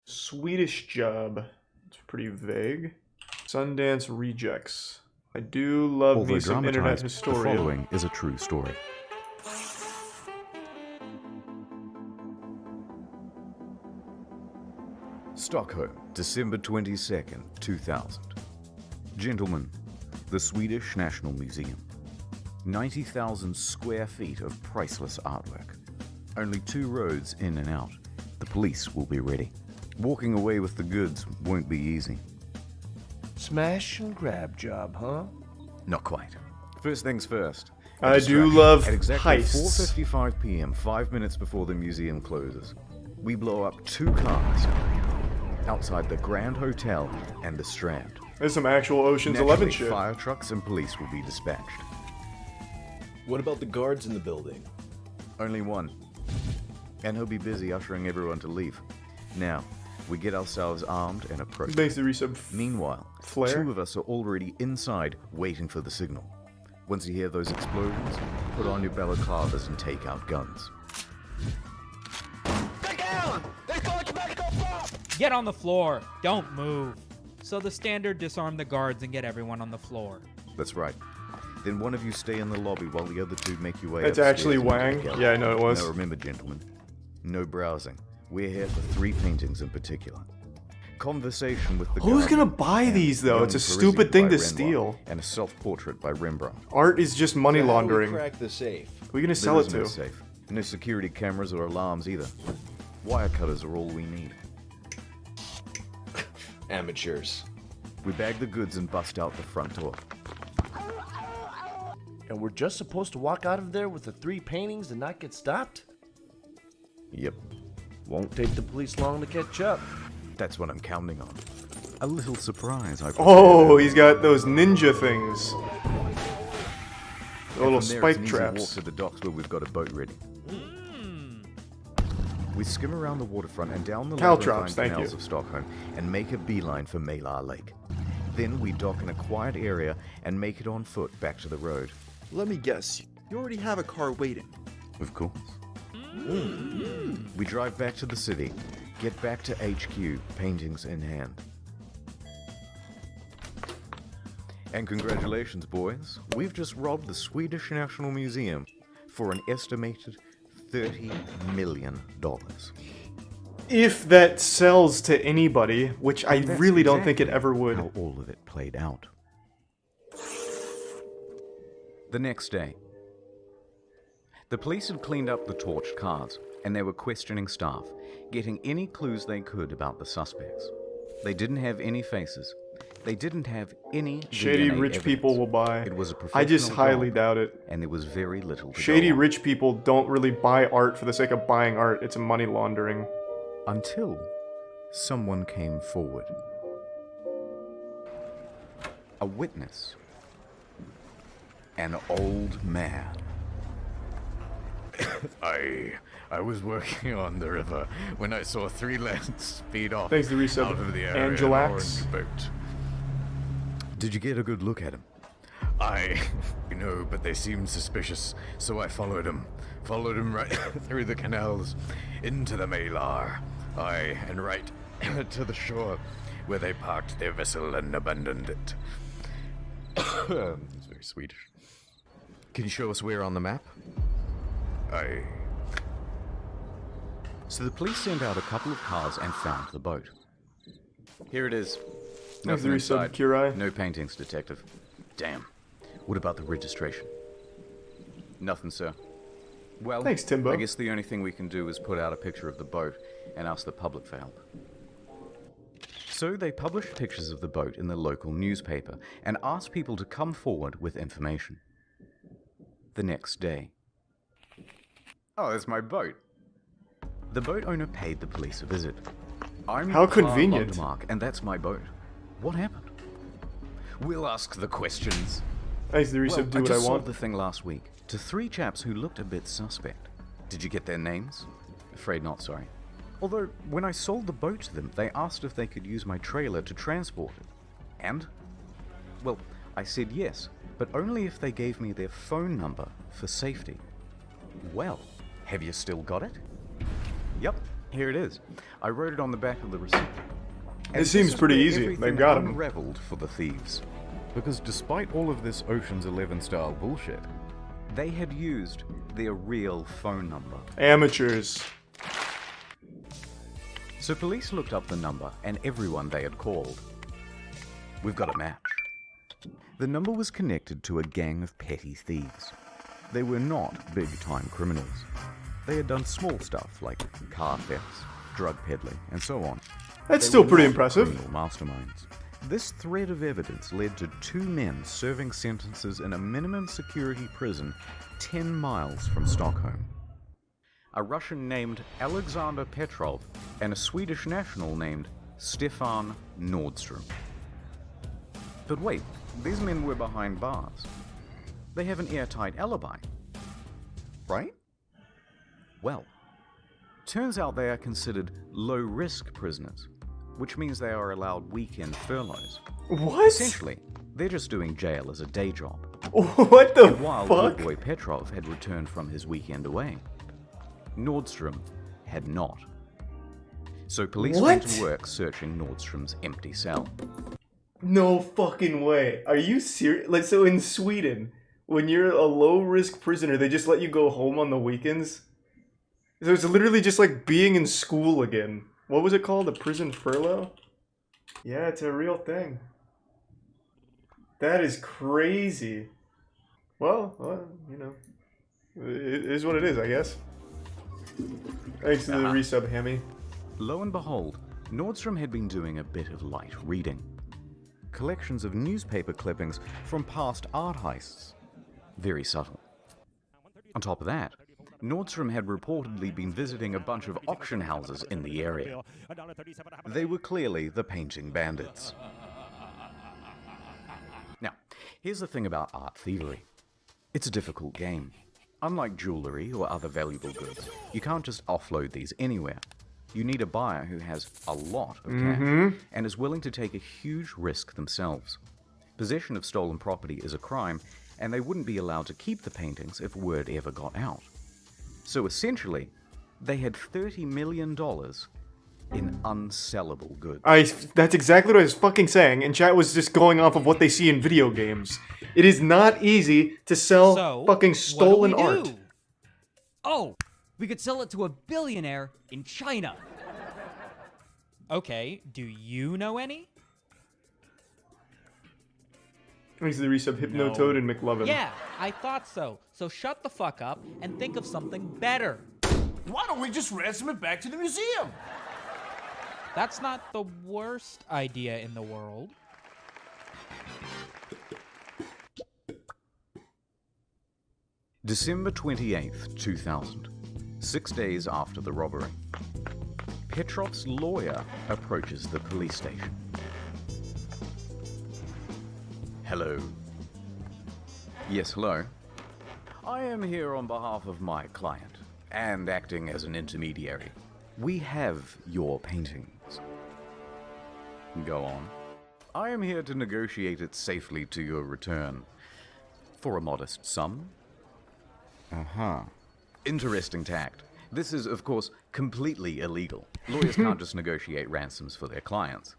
Swedish job. It's pretty vague. Sundance rejects. I do love me some internet historian. The following is a true story. Stockholm, December 22nd, 2000. Gentlemen, the Swedish National Museum. 90,000 square feet of priceless artwork. Only 2 roads in and out. The police will be ready. Walking away with the goods won't be easy. Smash and grab job, huh? Not quite. First things first. I do love at exactly heists. 4:55 p.m., 5 minutes before the museum closes, we blow up 2 cars outside the Grand Hotel and the Strand. There's some actual Ocean's 11 shit. Fire trucks and police will be dispatched. What about the guards in the building? Only one. And he'll be busy ushering everyone to leave. Now, we get ourselves armed and approach. Thanks to resub. Meanwhile, Flare? 2 of us are already inside waiting for the signal. Once you hear those explosions, put on your balaclavas and take out guns. Get on the floor. Don't move. So the standard disarm the guards and get everyone on the floor. That's right. Then one of you stay in the lobby while the other 2 make your way That's upstairs actually into Wang. the gallery. Yeah, I know it was. Now remember, gentlemen, no browsing. We're here for 3 paintings in particular. Conversation with the Who's Guardian, gonna buy and these, though? Young It's a Parisi stupid thing by to Renoir, steal. And a self-portrait by Rembrandt. Art is just money So how do we laundering. crack the safe? Who are you gonna There sell it is no to? safe. No security cameras or alarms either. Wire cutters are all we need. Amateurs. We bag the goods and bust out the front door. And we're just supposed to walk out of there with the 3 paintings and not get stopped? Yep, Won't take the police long to catch up. that's what I'm counting on. A little surprise, I Oh, he's got those ninja things. The little From there, spike it's an easy walk traps. to the docks where we've got a boat ready. We skim around the waterfront and down the Caltrops, labyrinthine thank canals you. of Stockholm and make a beeline for Mälar Lake. Then we dock in a quiet area and make it on foot back to the road. Let me guess, you already have a car waiting. Of course. We drive back to the city, get back to HQ, paintings in hand. And congratulations, boys. We've just robbed the Swedish National Museum for an estimated $30 million. If that sells to anybody, which I That's really don't think it exactly ever would. How all of it played out. The next day, the police had cleaned up the torched cars, and they were questioning staff, getting any clues they could about the suspects. They didn't have any faces. They didn't have any Shady DNA rich evidence. people will buy. It was a I just professional highly job, doubt it. and there was very little to Shady go on. rich people don't really buy art for the sake of buying art. It's money laundering. Until someone came forward. A witness. An old man. I was working on the river when I saw 3 lads speed off Thanks to resub. out of the area in an Angelax. orange boat. Did you get a good look at him? But they seemed suspicious, so I followed him right through the canals, into the Mälar, and right to the shore, where they parked their vessel and abandoned it. It's very Swedish. Can you show us where on the map? So the police sent out a couple of cars and found the boat. Here it is. Thanks Nothing to resub, inside. Kurai. No paintings, detective. Damn. What about the registration? Nothing, sir. Well, Thanks, Timbo. I guess the only thing we can do is put out a picture of the boat and ask the public for help. So they published pictures of the boat in the local newspaper and asked people to come forward with information. The next day. Oh, that's my boat. The boat owner paid the police a visit. I'm How Carl convenient. Lundemark, and that's my boat. What happened? We'll ask the questions. Thanks to resub. Do I what just I want. sold the thing last week to 3 chaps who looked a bit suspect. Did you get their names? Afraid not, sorry. Although, when I sold the boat to them, they asked if they could use my trailer to transport it. And? Well, I said yes, but only if they gave me their phone number for safety. Well, have you still got it? Yep, Here it is. I wrote it on the back of the receipt. And It seems this is pretty where easy. They everything got him. unraveled for the thieves. Because despite all of this Ocean's 11 style bullshit, they had used their real phone number. Amateurs. So police looked up the number and everyone they had called. We've got a match. The number was connected to a gang of petty thieves. They were not big-time criminals. They had done small stuff like car thefts, drug peddling, and so on. That's They still were pretty not impressive. criminal masterminds. This thread of evidence led to 2 men serving sentences in a minimum security prison 10 miles from Stockholm. A Russian named Alexander Petrov and a Swedish national named Stefan Nordstrom. But wait, these men were behind bars. They have an airtight alibi, right? Well, turns out they are considered low-risk prisoners, which means they are allowed weekend furloughs. What? Essentially, they're just doing jail as a day job. What the While fuck? good boy Petrov had returned from his weekend away, Nordstrom had not. So police went What? to work searching Nordstrom's empty cell. No fucking way. Are you serious? Like, so in Sweden, when you're a low-risk prisoner, they just let you go home on the weekends? So it's literally just like being in school again. What was it called? A prison furlough? Yeah, it's a real thing. That is crazy. Well, you know, it is what it is, I guess. Thanks to the resub, Hammy. Lo and behold, Nordstrom had been doing a bit of light reading. Collections of newspaper clippings from past art heists. Very subtle. On top of that, Nordstrom had reportedly been visiting a bunch of auction houses in the area. They were clearly the painting bandits. Now, here's the thing about art thievery. It's a difficult game. Unlike jewelry or other valuable goods, you can't just offload these anywhere. You need a buyer who has a lot of cash and is willing to take a huge risk themselves. Possession of stolen property is a crime, and they wouldn't be allowed to keep the paintings if word ever got out. So essentially, they had $30 million in unsellable goods. That's exactly what I was fucking saying, and chat was just going off of what they see in video games. It is not easy to sell So, fucking stolen what do we art. do? Oh, we could sell it to a billionaire in China. Okay, do you know any? Thanks to the resub, Hypnotoad and McLovin. Yeah, I thought so. So shut the fuck up and think of something better. Why don't we just ransom it back to the museum? That's not the worst idea in the world. December 28th, 2000. 6 days after the robbery. Petrov's lawyer approaches the police station. Hello. Yes, hello. I am here on behalf of my client, and acting as an intermediary. We have your paintings. Go on. I am here to negotiate it safely to your return. For a modest sum. Interesting tact. This is, of course, completely illegal. Lawyers can't just negotiate ransoms for their clients.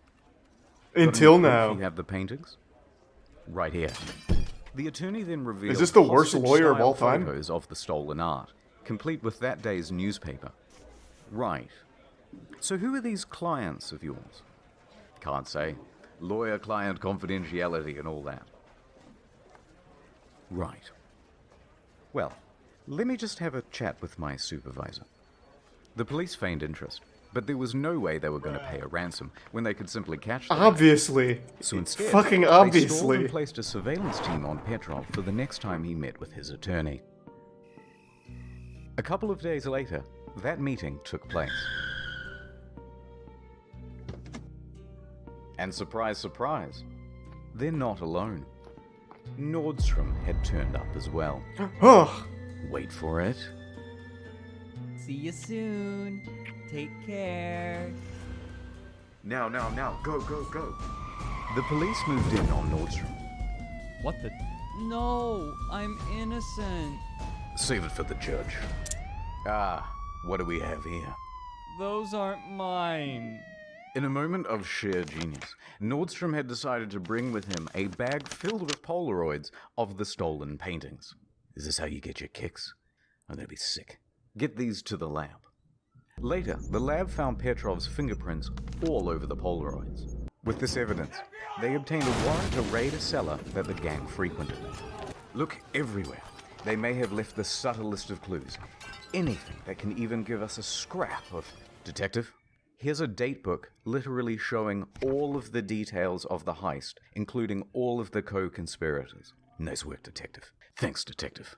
Until Got any proof now. You have the paintings? Right here. The attorney then reveals Is this the worst lawyer of all hostage-style time? photos of the stolen art, complete with that day's newspaper. Right. So who are these clients of yours? Can't say. Lawyer-client confidentiality and all that. Right. Well, let me just have a chat with my supervisor. The police feigned interest, but there was no way they were going to pay a ransom when they could simply catch them. Obviously. So instead, Fucking they stalled obviously. and placed a surveillance team on Petrov for the next time he met with his attorney. A couple of days later, that meeting took place. And surprise, surprise, they're not alone. Nordstrom had turned up as well. Oh, Wait for it. See you soon. Take care. Now, go. The police moved in on Nordstrom. What the? No, I'm innocent. Save it for the judge. What do we have here? Those aren't mine. In a moment of sheer genius, Nordstrom had decided to bring with him a bag filled with Polaroids of the stolen paintings. Is this how you get your kicks? I'm gonna be sick. Get these to the lab. Later, the lab found Petrov's fingerprints all over the Polaroids. With this evidence, they obtained a warrant to raid a cellar that the gang frequented. Look everywhere. They may have left the subtlest of clues. Anything that can even give us a scrap of... Detective? Here's a datebook literally showing all of the details of the heist, including all of the co-conspirators. Nice work, Detective. Thanks, Detective.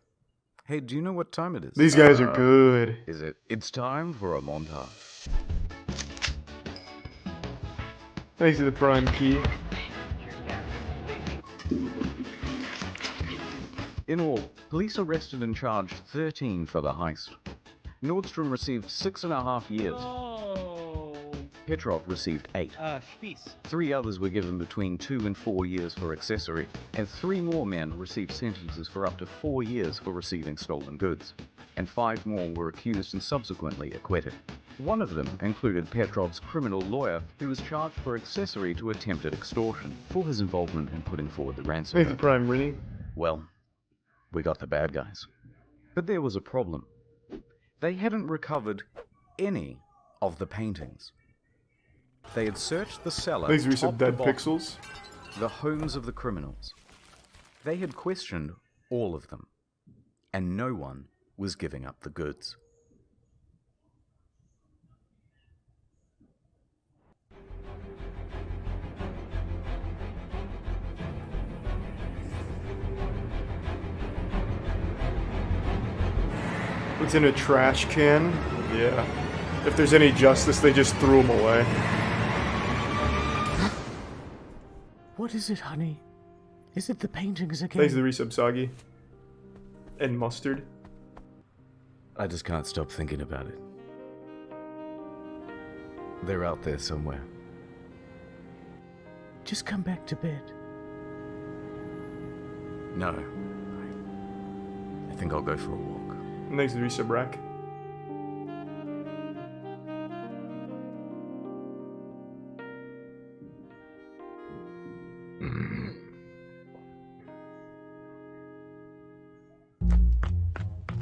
Hey, do you know what time it is? These guys are good. Is it? It's time for a montage. Thanks to the prime key. In all, police arrested and charged 13 for the heist. Nordstrom received 6.5 years. Petrov received 8. Spieß. 3 others were given between 2 and 4 years for accessory, and 3 more men received sentences for up to 4 years for receiving stolen goods, and 5 more were accused and subsequently acquitted. One of them included Petrov's criminal lawyer, who was charged for accessory to attempted extortion for his involvement in putting forward the ransom. Thanks to prime Rennie. Well, we got the bad guys. But there was a problem. They hadn't recovered any of the paintings. They had searched the cellar, Thanks to some top to dead bottom, pixels. the homes of the criminals. They had questioned all of them, and no one was giving up the goods. What's in a trash can? Yeah. If there's any justice, they just threw them away. What is it, honey? Is it the paintings again? Thanks to the resub Soggy. And mustard. I just can't stop thinking about it. They're out there somewhere. Just come back to bed. No. I think I'll go for a walk. And thanks to the resub Rack.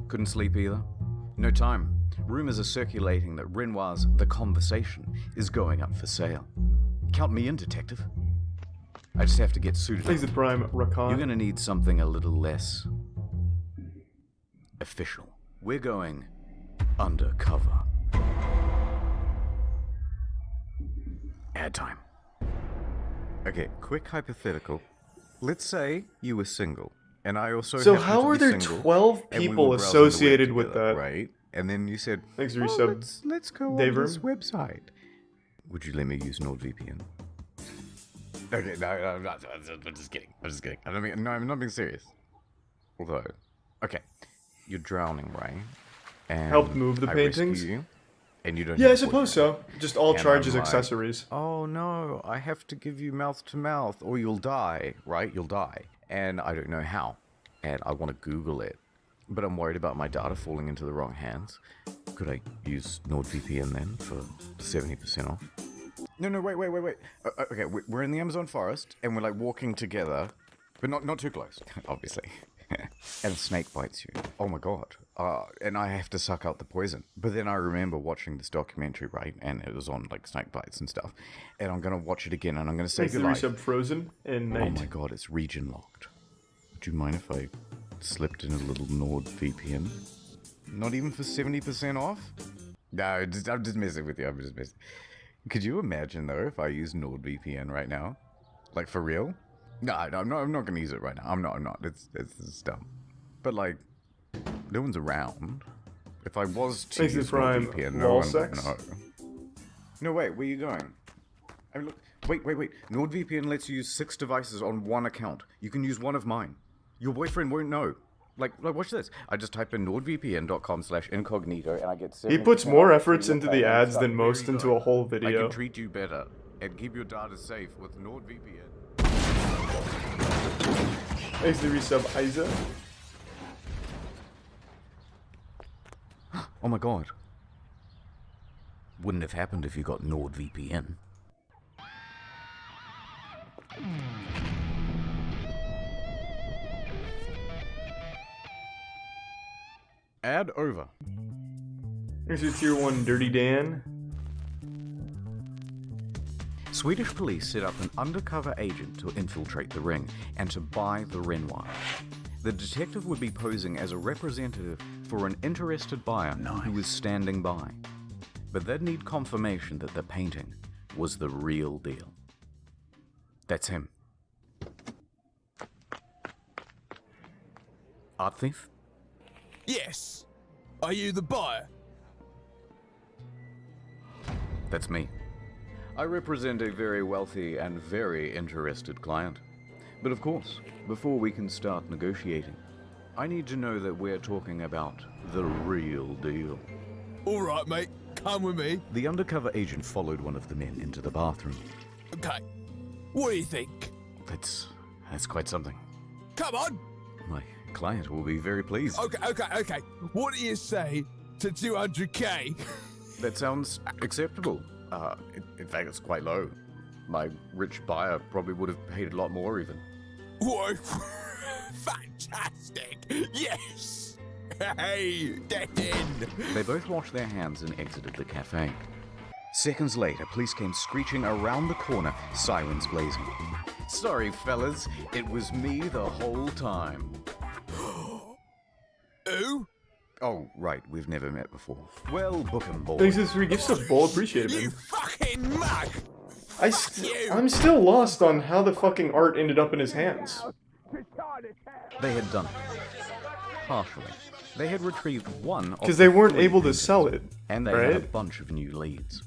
Couldn't sleep either. No time. Rumors are circulating that Renoir's The Conversation is going up for sale. Count me in, detective. I just have to get suited Thanks to up. prime Rakan. You're gonna need something a little less official. We're going undercover. Ad time. Okay, quick hypothetical. Let's say you were single, and I also So happen how to are be there single, 12 and we people were browsing the web associated with together, that? right? And then you said, Thanks to "Oh, resub. let's go on Dave this Room. website." Would you let me use NordVPN? Okay, no, I'm just kidding. I'm just kidding. I'm not being serious. Although, okay, you're drowning, right? And Helped move the I rescue paintings? you, and you don't. Yeah, have I a suppose boyfriend. so. Just all And charges I'm like, accessories. Oh no, I have to give you mouth to mouth or you'll die, right? You'll die. And I don't know how. And I want to Google it. But I'm worried about my data falling into the wrong hands. Could I use NordVPN then for 70% off? No, wait. Okay, we're in the Amazon forest and we're like walking together, but not too close, obviously. And a snake bites you. Oh my god. And I have to suck out the poison. But then I remember watching this documentary, right? And it was on like snake bites and stuff. And I'm gonna watch it again and I'm gonna save Thanks to your the life. resub Frozen and Oh Night. my god, it's region locked. Would you mind if I slipped in a little NordVPN? Not even for 70% off? No, I'm just messing with you. I'm just messing. Could you imagine though if I use NordVPN right now? Like for real? No, I'm not gonna use it right now. I'm not. It's dumb. But like, no one's around. If I was to Thanks to use Prime NordVPN, no wall one would sex. know. No, wait, where are you going? I mean, look, wait. NordVPN lets you use 6 devices on one account. You can use one of mine. Your boyfriend won't know. Like watch this. I just type in nordvpn.com/incognito and I get 70% He puts more off. efforts into the ads than most into a whole I video. can treat you better and keep your data safe with NordVPN. Thanks to the resub Isa. Oh my god. Wouldn't have happened if you got NordVPN. Ad over. There's your tier 1 Dirty Dan. Swedish police set up an undercover agent to infiltrate the ring and to buy the Renoir. The detective would be posing as a representative for an interested buyer who was standing by. But they'd need confirmation that the painting was the real deal. That's him. Art thief? Yes. Are you the buyer? That's me. I represent a very wealthy and very interested client. But of course, before we can start negotiating, I need to know that we're talking about the real deal. All right, mate. Come with me. The undercover agent followed one of the men into the bathroom. Okay. What do you think? That's quite something. Come on. My client will be very pleased. Okay. What do you say to 200k? That sounds acceptable. In fact, it's quite low. My rich buyer probably would have paid a lot more even. Whoa. Fantastic. Yes. Hey, get in. They both washed their hands and exited the cafe. Seconds later, police came screeching around the corner, sirens blazing. Sorry, fellas, it was me the whole time. Who? Oh, right, we've never met before. Well, book 'em, boys. Thanks for the 3 gifts of Bull. Appreciate it, You man. fucking mug. I'm still lost on how the fucking art ended up in his hands. They had done it. Partially. They had retrieved one of Because they weren't 3 able to paintings, sell it, and they had a right? bunch of new leads.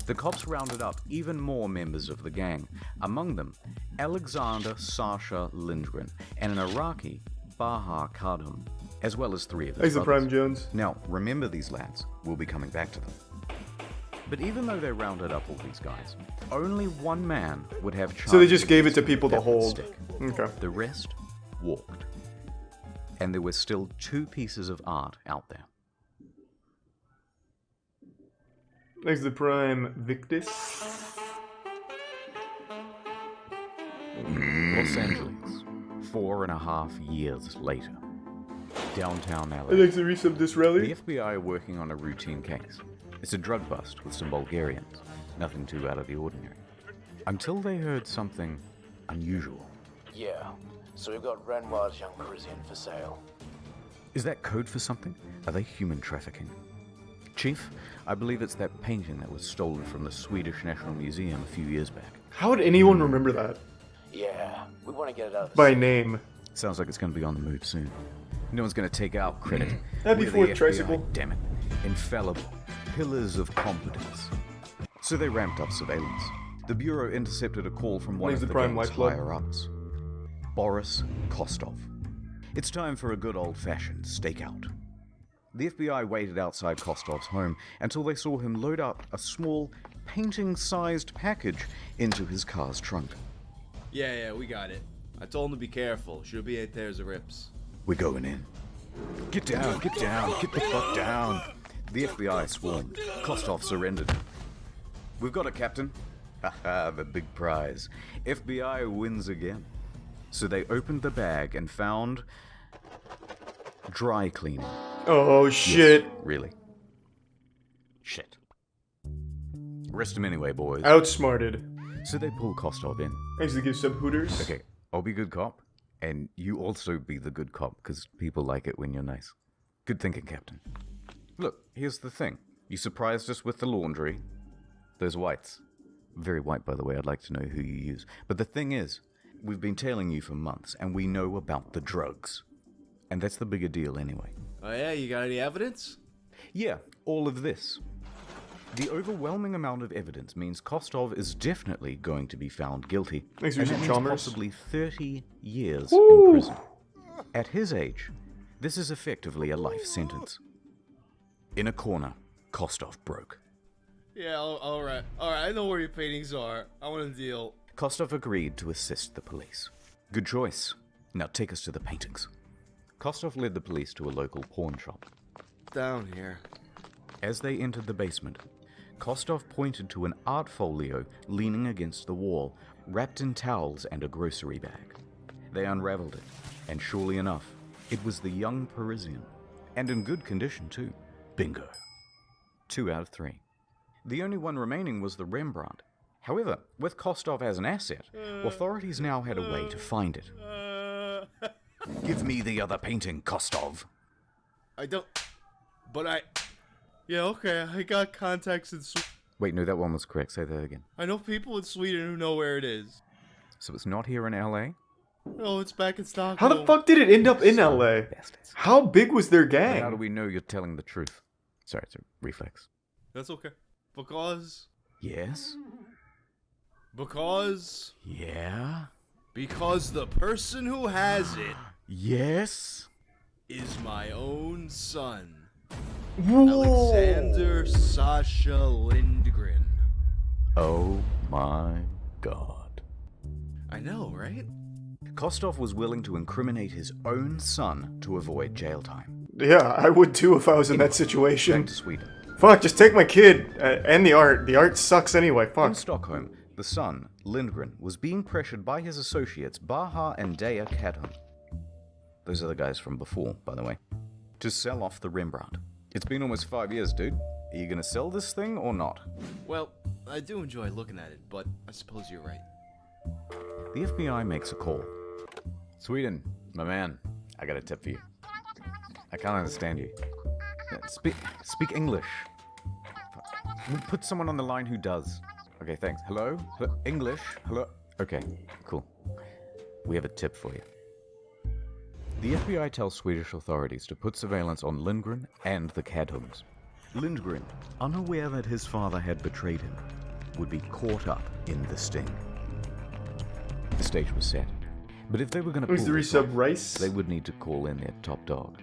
The cops rounded up even more members of the gang, among them Alexander Sasha Lindgren and an Iraqi, Baha Kadhum, as well as 3 of his Thanks to brothers. Prime Jones. Now, remember these lads. We'll be coming back to them. But even though they rounded up all these guys, only one man would have charge. So they just gave it to people to that would hold. stick. Okay. The rest walked. And there were still 2 pieces of art out there. Thanks to Prime Victus. Los Angeles, 4.5 years later. Downtown LA. Thanks to resub The Disraeli. FBI are working on a routine case. It's a drug bust with some Bulgarians. Nothing too out of the ordinary. Until they heard something unusual. Yeah, so we've got Renoir's young Parisian for sale. Is that code for something? Are they human trafficking? Chief, I believe it's that painting that was stolen from the Swedish National Museum a few years back. How would anyone remember that? Yeah, we want to get it out of the By city. name. Sounds like it's going to be on the move soon. No one's going to take our credit. Happy We're the 4th, FBI, Tricycle. Damn it. Infallible. Pillars of competence. So they ramped up surveillance. The Bureau intercepted a call from one Name's of the the Prime gang's White Club. higher-ups. Boris Kostov. It's time for a good old-fashioned stakeout. The FBI waited outside Kostov's home until they saw him load up a small, painting-sized package into his car's trunk. Yeah, we got it. I told him to be careful. Should be 8 pairs of rips. We're going in. Get down, get the fuck down. The FBI swarmed. Kostov surrendered. We've got it, Captain. Haha, the big prize. FBI wins again. So they opened the bag and found dry cleaning. Oh shit. Yes, really. Shit. Arrest him anyway, boys. Outsmarted. So they pull Kostov in. Thanks to give sub Hooters. Okay, I'll be good cop, and you also be the good cop, because people like it when you're nice. Good thinking, Captain. Look, here's the thing. You surprised us with the laundry. Those whites. Very white, by the way. I'd like to know who you use. But the thing is, we've been tailing you for months, and we know about the drugs. And that's the bigger deal anyway. Oh yeah, you got any evidence? Yeah, all of this. The overwhelming amount of evidence means Kostov is definitely going to be found guilty. Thanks, and that Richard means Chalmers. possibly 30 years Woo! in prison. At his age, this is effectively a life sentence. In a corner, Kostov broke. Yeah, alright. Alright, I know where your paintings are. I want a deal. Kostov agreed to assist the police. Good choice. Now take us to the paintings. Kostov led the police to a local pawn shop. Down here. As they entered the basement, Kostov pointed to an art folio leaning against the wall, wrapped in towels and a grocery bag. They unraveled it, and surely enough, it was the young Parisian. And in good condition, too. Bingo. 2 out of 3. The only one remaining was the Rembrandt. However, with Kostov as an asset, authorities now had a way to find it. Give me the other painting, Kostov. I don't... But I... Yeah, okay, I got contacts in Sweden. Wait, no, that one was correct. Say that again. I know people in Sweden who know where it is. So it's not here in LA? No, it's back in Stockholm. How the fuck did it end up in LA? Bastards. How big was their gang? But how do we know you're telling the truth? Sorry, it's a reflex. That's okay. Because... Yes? Because... Yeah? Because the person who has it Yes? is my own son. Whoa. Alexander Sasha Lindgren. Oh my god. I know, right? Kostov was willing to incriminate his own son to avoid jail time. Yeah, I would too if I was in that Back situation. to Sweden. Fuck, just take my kid and the art. The art sucks anyway. In Fuck. Stockholm, the son, Lindgren, was being pressured by his associates Baha and Dea Kadham. Those are the guys from before, by the way. To sell off the Rembrandt. It's been almost 5 years, dude. Are you gonna sell this thing or not? Well, I do enjoy looking at it, but I suppose you're right. The FBI makes a call. Sweden, my man, I got a tip for you. I can't understand you. Speak English. We'll put someone on the line who does. Okay, thanks. Hello? English? Hello? Okay, cool. We have a tip for you. The FBI tells Swedish authorities to put surveillance on Lindgren and the Kadhums. Lindgren, unaware that his father had betrayed him, would be caught up in the sting. The stage was set, but if they were going to pull Who's the this off, resub Rice? they would need to call in their top dog.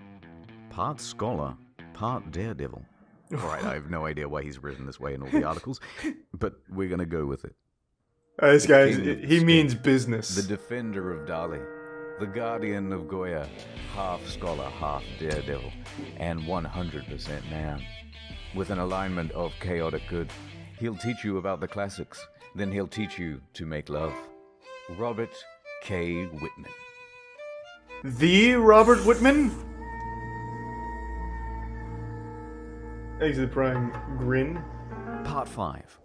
Part scholar, part daredevil. Alright, I have no idea why he's written this way in all the articles, but we're going to go with it. This guy, King of the he state, means business. The defender of Dali, the guardian of Goya, half scholar, half daredevil, and 100% man. With an alignment of chaotic good, he'll teach you about the classics, then he'll teach you to make love. Robert K. Whitman. The Robert Whitman? Exit Prime Grin. Part 5.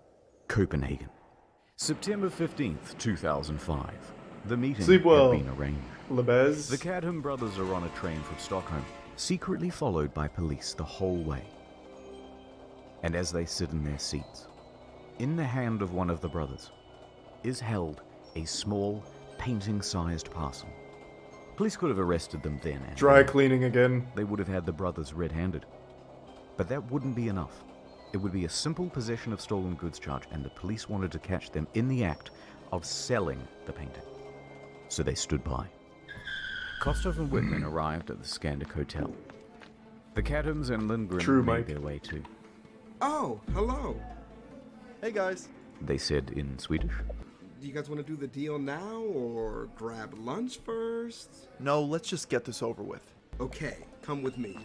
Copenhagen. September 15th, 2005. The meeting Sleep well, had been arranged. Lebez. The Kadham brothers are on a train from Stockholm, secretly followed by police the whole way. And as they sit in their seats, in the hand of one of the brothers is held a small, painting-sized parcel. Police could have arrested them then and Dry there. cleaning again. They would have had the brothers red-handed. But that wouldn't be enough. It would be a simple possession of stolen goods charge, and the police wanted to catch them in the act of selling the painting. So they stood by. Kostov and Whitman arrived at the Scandic Hotel. The Kadhams and Lindgren True, made Mike. their way too. Oh, hello. Hey guys. They said in Swedish. Do you guys want to do the deal now or grab lunch first? No, let's just get this over with. Okay, come with me.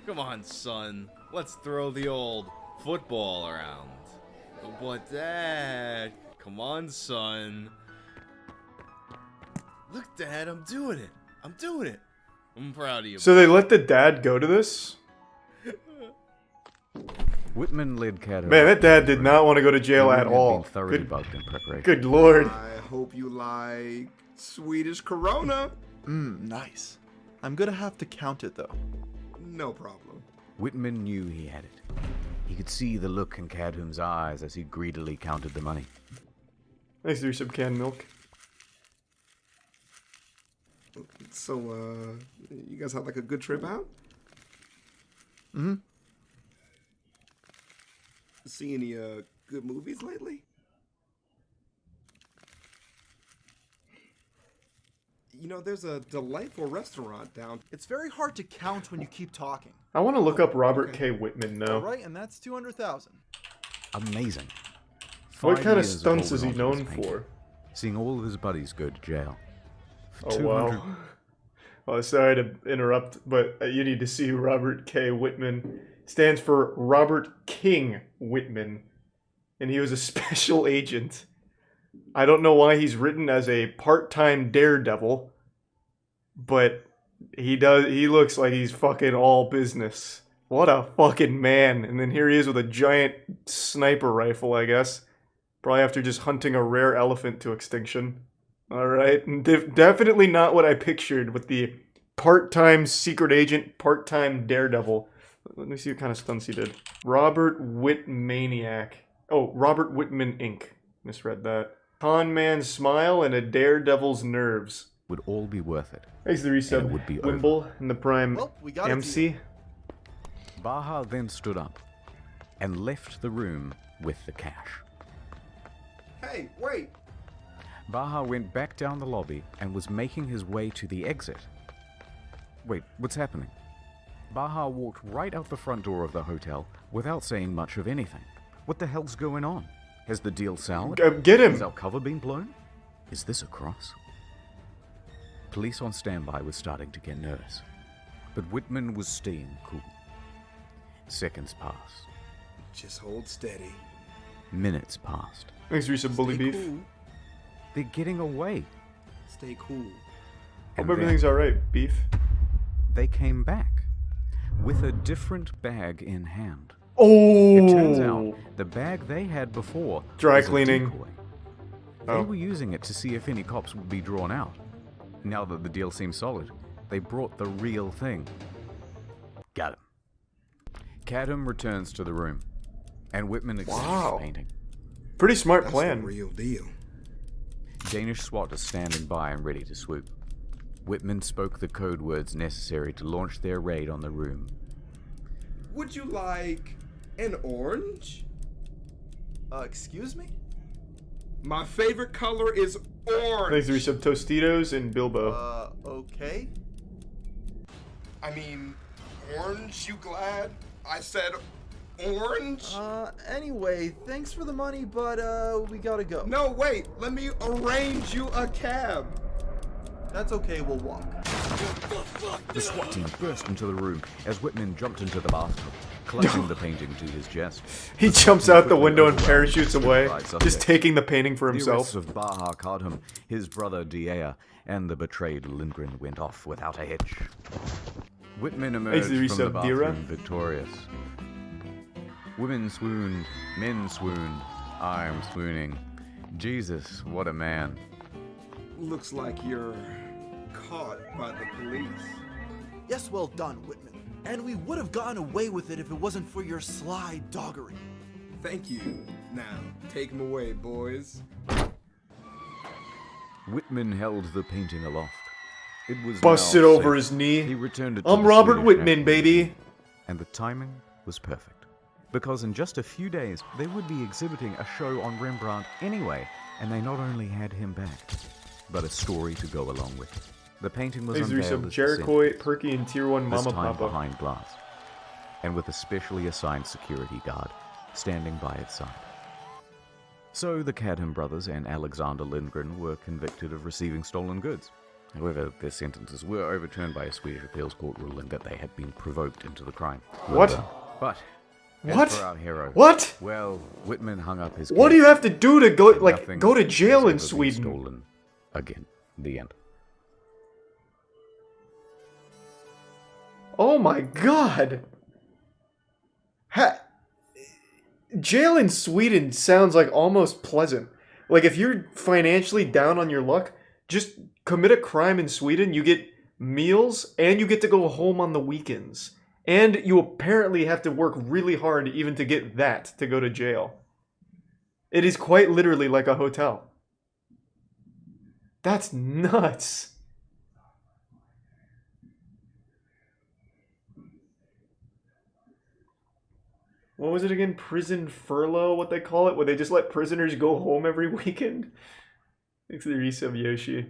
Come on, son. Let's throw the old football around. But Dad, come on, son. Look, Dad, I'm doing it. I'm doing it. I'm proud of you. So they let the dad go to this? Whitman led Kadham. Man, that dad did not want to go to jail Whitman at had all. been thoroughly Good, bugged in preparation. good lord. I hope you like Swedish Corona. Nice. I'm gonna have to count it though. No problem. Whitman knew he had it. He could see the look in Kadham's eyes as he greedily counted the money. Thanks for some canned milk. So, you guys had like a good trip out? Mm-hmm. See any, good movies lately? You know, there's a delightful restaurant down. It's very hard to count when you keep talking. I want to look up Robert K. Whitman now. Right, and that's 200,000. Amazing. What 5 kind of years stunts is holding he onto known this painting, for? Seeing all of his buddies go to jail. For Oh 200 wow. Well, sorry to interrupt, but you need to see Robert K. Whitman. Stands for Robert King Whitman. and he was a special agent. I don't know why he's written as a part-time daredevil, but he looks like he's fucking all business. What a fucking man. And then here he is with a giant sniper rifle, I guess. Probably after just hunting a rare elephant to extinction. Alright, definitely not what I pictured with the part-time secret agent, part-time daredevil. Let me see what kind of stunts he did. Robert Whitmaniac. Oh, Robert Whitman Inc. Misread that. Con man's smile and a daredevil's nerves. Would all be worth it. Thanks to the resub. And it would be Wimble in the prime MC. Baha then stood up and left the room with the cash. Hey, wait! Baha went back down the lobby and was making his way to the exit. Wait, what's happening? Baha walked right out the front door of the hotel without saying much of anything. What the hell's going on? Has the deal soured? Get him! Has our cover been blown? Is this a cross? Police on standby were starting to get nervous, but Whitman was staying cool. Seconds passed. Just hold steady. Minutes passed. Thanks for some bully beef. Cool. They're getting away. Stay cool. Hope everything's alright, beef. They came back with a different bag in hand. Oh! It turns out the bag they had before dry was cleaning. A decoy. They were using it to see if any cops would be drawn out. Now that the deal seemed solid, they brought the real thing. Got him. Cadham returns to the room, and Whitman examines the painting. Pretty smart plan. That's the real deal. Danish SWAT is standing by and ready to swoop. Whitman spoke the code words necessary to launch their raid on the room. Would you like an orange? Excuse me? My favorite color is orange. Thanks to resub Tostitos and Bilbo. Okay. I mean, orange, you glad? I said orange? Anyway, thanks for the money, but, we gotta go. No, wait, let me arrange you a cab. That's okay, we'll walk. The SWAT team burst into the room as Whitman jumped into the bathtub, clutching the painting to his chest. He jumps out the window and parachutes away, just taking the painting for The himself. arrests of Baha Kadham, his brother Diea, and the betrayed Lindgren went off without a hitch. Whitman emerged from the bathroom victorious. Women swooned, men swooned, I'm swooning. Jesus, what a man. Looks like you're caught by the police. Yes, well done, Whitman. And we would have gotten away with it if it wasn't for your sly doggery. Thank you. Now, take him away, boys. Whitman held the painting aloft. It was busted now over safe. his knee. He returned it to I'm the Robert Swedish Whitman, National baby. Museum, and the timing was perfect. Because in just a few days, they would be exhibiting a show on Rembrandt anyway, and they not only had him back, but a story to go along with it. The painting was Thanks to unveiled resub as Jericho, the Perky, and Tier 1 this Mama time Papa. behind glass, and with a specially assigned security guard standing by its side. So the Cadham brothers and Alexander Lindgren were convicted of receiving stolen goods. However, their sentences were overturned by a Swedish appeals court ruling that they had been provoked into the crime. What? But as What? for our hero, What? Well, Whitman hung up his. What do case, you have to do to go, and like, nothing go to jail has in ever been Sweden? Stolen again. The end. Oh my god! Jail in Sweden sounds like almost pleasant. Like, if you're financially down on your luck, just commit a crime in Sweden, you get meals, and you get to go home on the weekends. And you apparently have to work really hard even to get that, to go to jail. It is quite literally like a hotel. That's nuts. What was it again? Prison furlough, what they call it? Where they just let prisoners go home every weekend? Thanks to the resub Yoshi.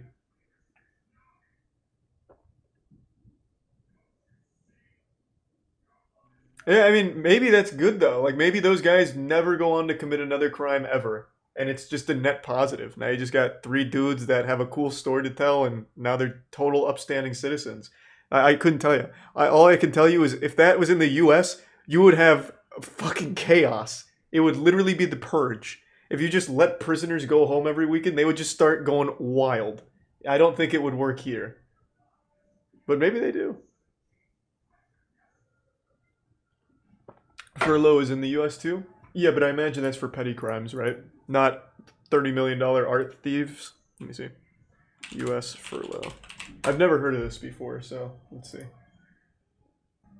Yeah, I mean, maybe that's good though. Like, maybe those guys never go on to commit another crime ever. And it's just a net positive. Now you just got 3 dudes that have a cool story to tell, and now they're total upstanding citizens. I couldn't tell you. All I can tell you is if that was in the US, you would have fucking chaos. It would literally be the purge. If you just let prisoners go home every weekend, they would just start going wild. I don't think it would work here. But maybe they do. Furlough is in the US too? Yeah, but I imagine that's for petty crimes, right? Not $30 million art thieves. Let me see. US furlough. I've never heard of this before, so let's see.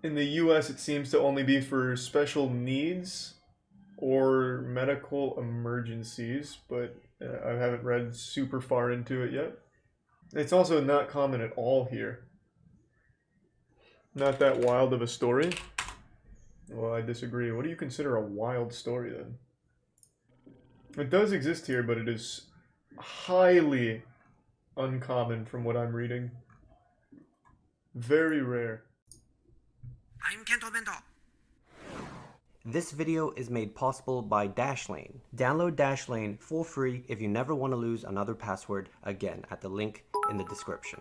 In the US, it seems to only be for special needs or medical emergencies, but I haven't read super far into it yet. It's also not common at all here. Not that wild of a story. Well, I disagree. What do you consider a wild story, then? It does exist here, but it is highly uncommon from what I'm reading. Very rare. I'm Kento Bento. This video is made possible by Dashlane. Download Dashlane for free if you never want to lose another password again at the link in the description.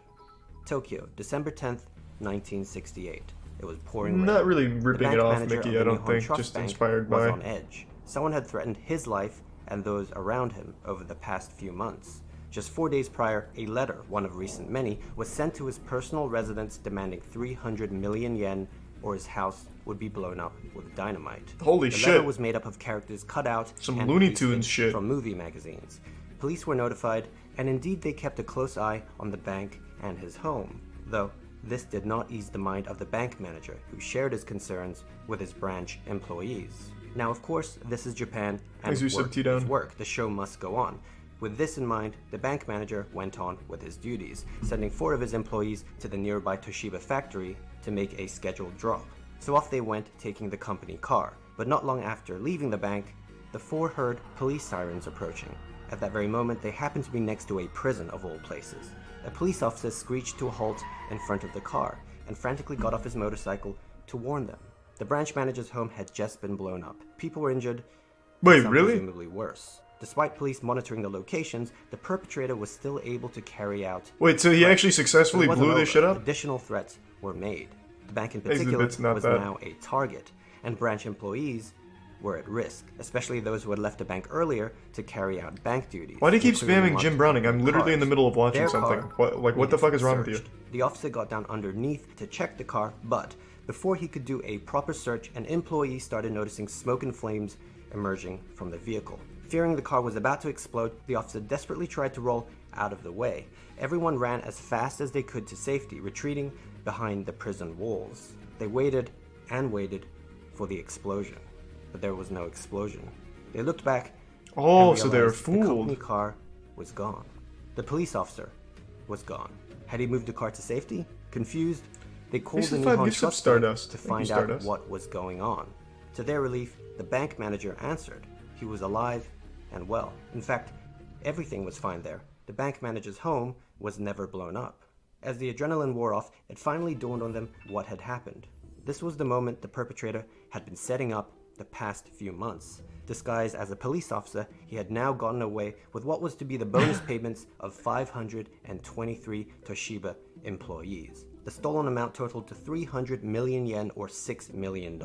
Tokyo, December 10th, 1968. It was pouring rain. Not really ripping it off, Mickey, I don't Nihon think. Trust Just Bank inspired was by. on edge. Someone had threatened his life and those around him over the past few months. Just 4 days prior, a letter, one of recent many, was sent to his personal residence demanding 300 million yen or his house would be blown up with dynamite. Holy the shit. letter was made up of characters cut out Some and Looney pasted Tunes shit. from movie magazines. Police were notified, and indeed they kept a close eye on the bank and his home, though this did not ease the mind of the bank manager, who shared his concerns with his branch employees. Now, of course, this is Japan, and work is work. The show must go on. With this in mind, the bank manager went on with his duties, sending 4 of his employees to the nearby Toshiba factory to make a scheduled drop. So off they went, taking the company car. But not long after leaving the bank, the 4 heard police sirens approaching. At that very moment, they happened to be next to a prison of all places. A police officer screeched to a halt in front of the car and frantically got off his motorcycle to warn them. The branch manager's home had just been blown up. People were injured. Wait, some really? Presumably worse. Despite police monitoring the locations, the perpetrator was still able to carry out. Wait, so he actually successfully blew this shit up? Additional threats were made. The bank in Basically, particular that's not was bad. now a target, and branch employees were at risk, especially those who had left the bank earlier to carry out bank duties. Why do you keep including spamming Jim Browning? I'm literally in the middle of watching Their something. car What the fuck is wrong with you? searched. The officer got down underneath to check the car, but before he could do a proper search, an employee started noticing smoke and flames emerging from the vehicle. Fearing the car was about to explode, the officer desperately tried to roll out of the way. Everyone ran as fast as they could to safety, retreating behind the prison walls. They waited and waited for the explosion, but there was no explosion. They looked back. Oh, so they were The company fooled. car was gone. The police officer was gone. Had he moved the car to safety? Confused, they called the Nihon Trust Bank to find out what was going on. To their relief, the bank manager answered. He was alive and well. In fact, everything was fine there. The bank manager's home was never blown up. As the adrenaline wore off, it finally dawned on them what had happened. This was the moment the perpetrator had been setting up the past few months. Disguised as a police officer, he had now gotten away with what was to be the bonus payments of 523 Toshiba employees. The stolen amount totaled to 300 million yen or $6 million.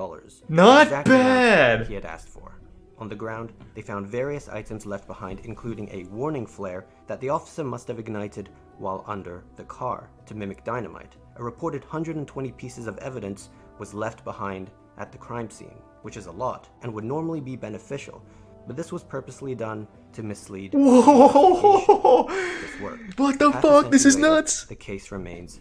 Not Exactly the amount bad! he had asked for. On the ground, they found various items left behind, including a warning flare that the officer must have ignited while under the car to mimic dynamite. A reported 120 pieces of evidence was left behind at the crime scene, which is a lot and would normally be beneficial, but this was purposely done to mislead. Whoa! This worked. What the Half a fuck? This is century later, nuts! The case remains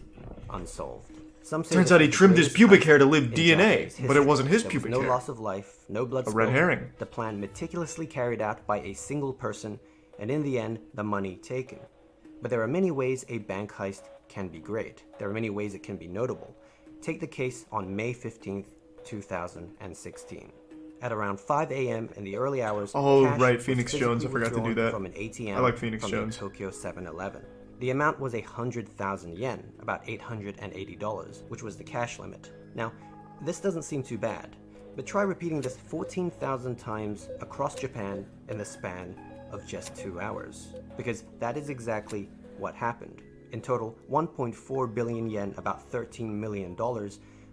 unsolved. Some say Turns this out was he the trimmed his greatest pubic heist hair to live in DNA, Japanese but it history. wasn't his There pubic was no hair. loss of life, no blood A red spilled. herring. The plan meticulously carried out by a single person, and in the end, the money taken. But there are many ways a bank heist can be great. There are many ways it can be notable. Take the case on May 15th, 2016. At around 5 a.m. in the early hours, Oh, cash right, was Phoenix Jones, I physically forgot to do withdrawn that. from an ATM I like Phoenix from Jones. a Tokyo 7-Eleven. The amount was 100,000 yen, about $880, which was the cash limit. Now, this doesn't seem too bad, but try repeating this 14,000 times across Japan in the span of just 2 hours, because that is exactly what happened. In total, 1.4 billion yen, about $13 million,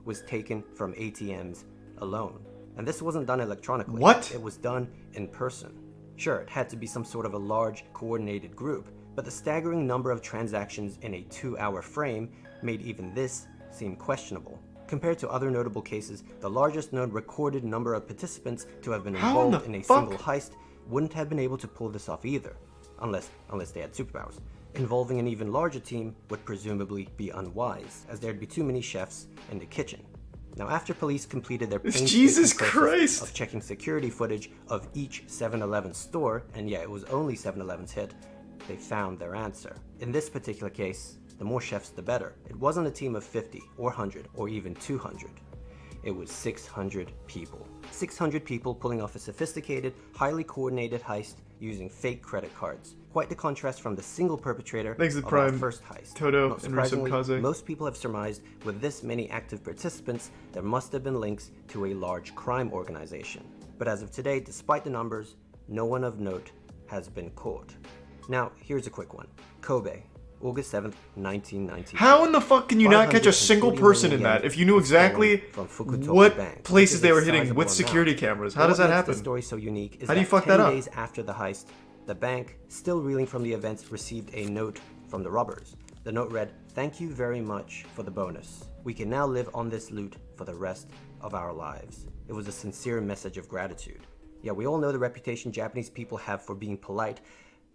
was taken from ATMs alone. And this wasn't done electronically. What? It was done in person. Sure, it had to be some sort of a large, coordinated group, but the staggering number of transactions in a 2-hour frame made even this seem questionable. Compared to other notable cases, the largest known recorded number of participants to have been involved in a single heist wouldn't have been able to pull this off either, unless they had superpowers. Involving an even larger team would presumably be unwise, as there'd be too many chefs in the kitchen. Now, after police completed their Jesus process Christ of checking security footage of each 7-Eleven store, and yeah, it was only 7-Eleven's hit, they found their answer. In this particular case, the more chefs the better. It wasn't a team of 50 or 100 or even 200. It was 600 people. 600 people pulling off a sophisticated, highly coordinated heist using fake credit cards. Quite the contrast from the single perpetrator of our first heist. Toto Not and Rusum surprisingly, Kaze. most people have surmised with this many active participants, there must have been links to a large crime organization. But as of today, despite the numbers, no one of note has been caught. Now, here's a quick one. Kobe, August 7th, 1990. How in the fuck can you not catch a single person in that if you knew exactly what places they were hitting with security cameras? How does that happen? The story so unique is How do you that fuck 10 that up? days after the heist, the bank, still reeling from the events, received a note from the robbers. The note read, "Thank you very much for the bonus. We can now live on this loot for the rest of our lives." It was a sincere message of gratitude. Yeah, we all know the reputation Japanese people have for being polite,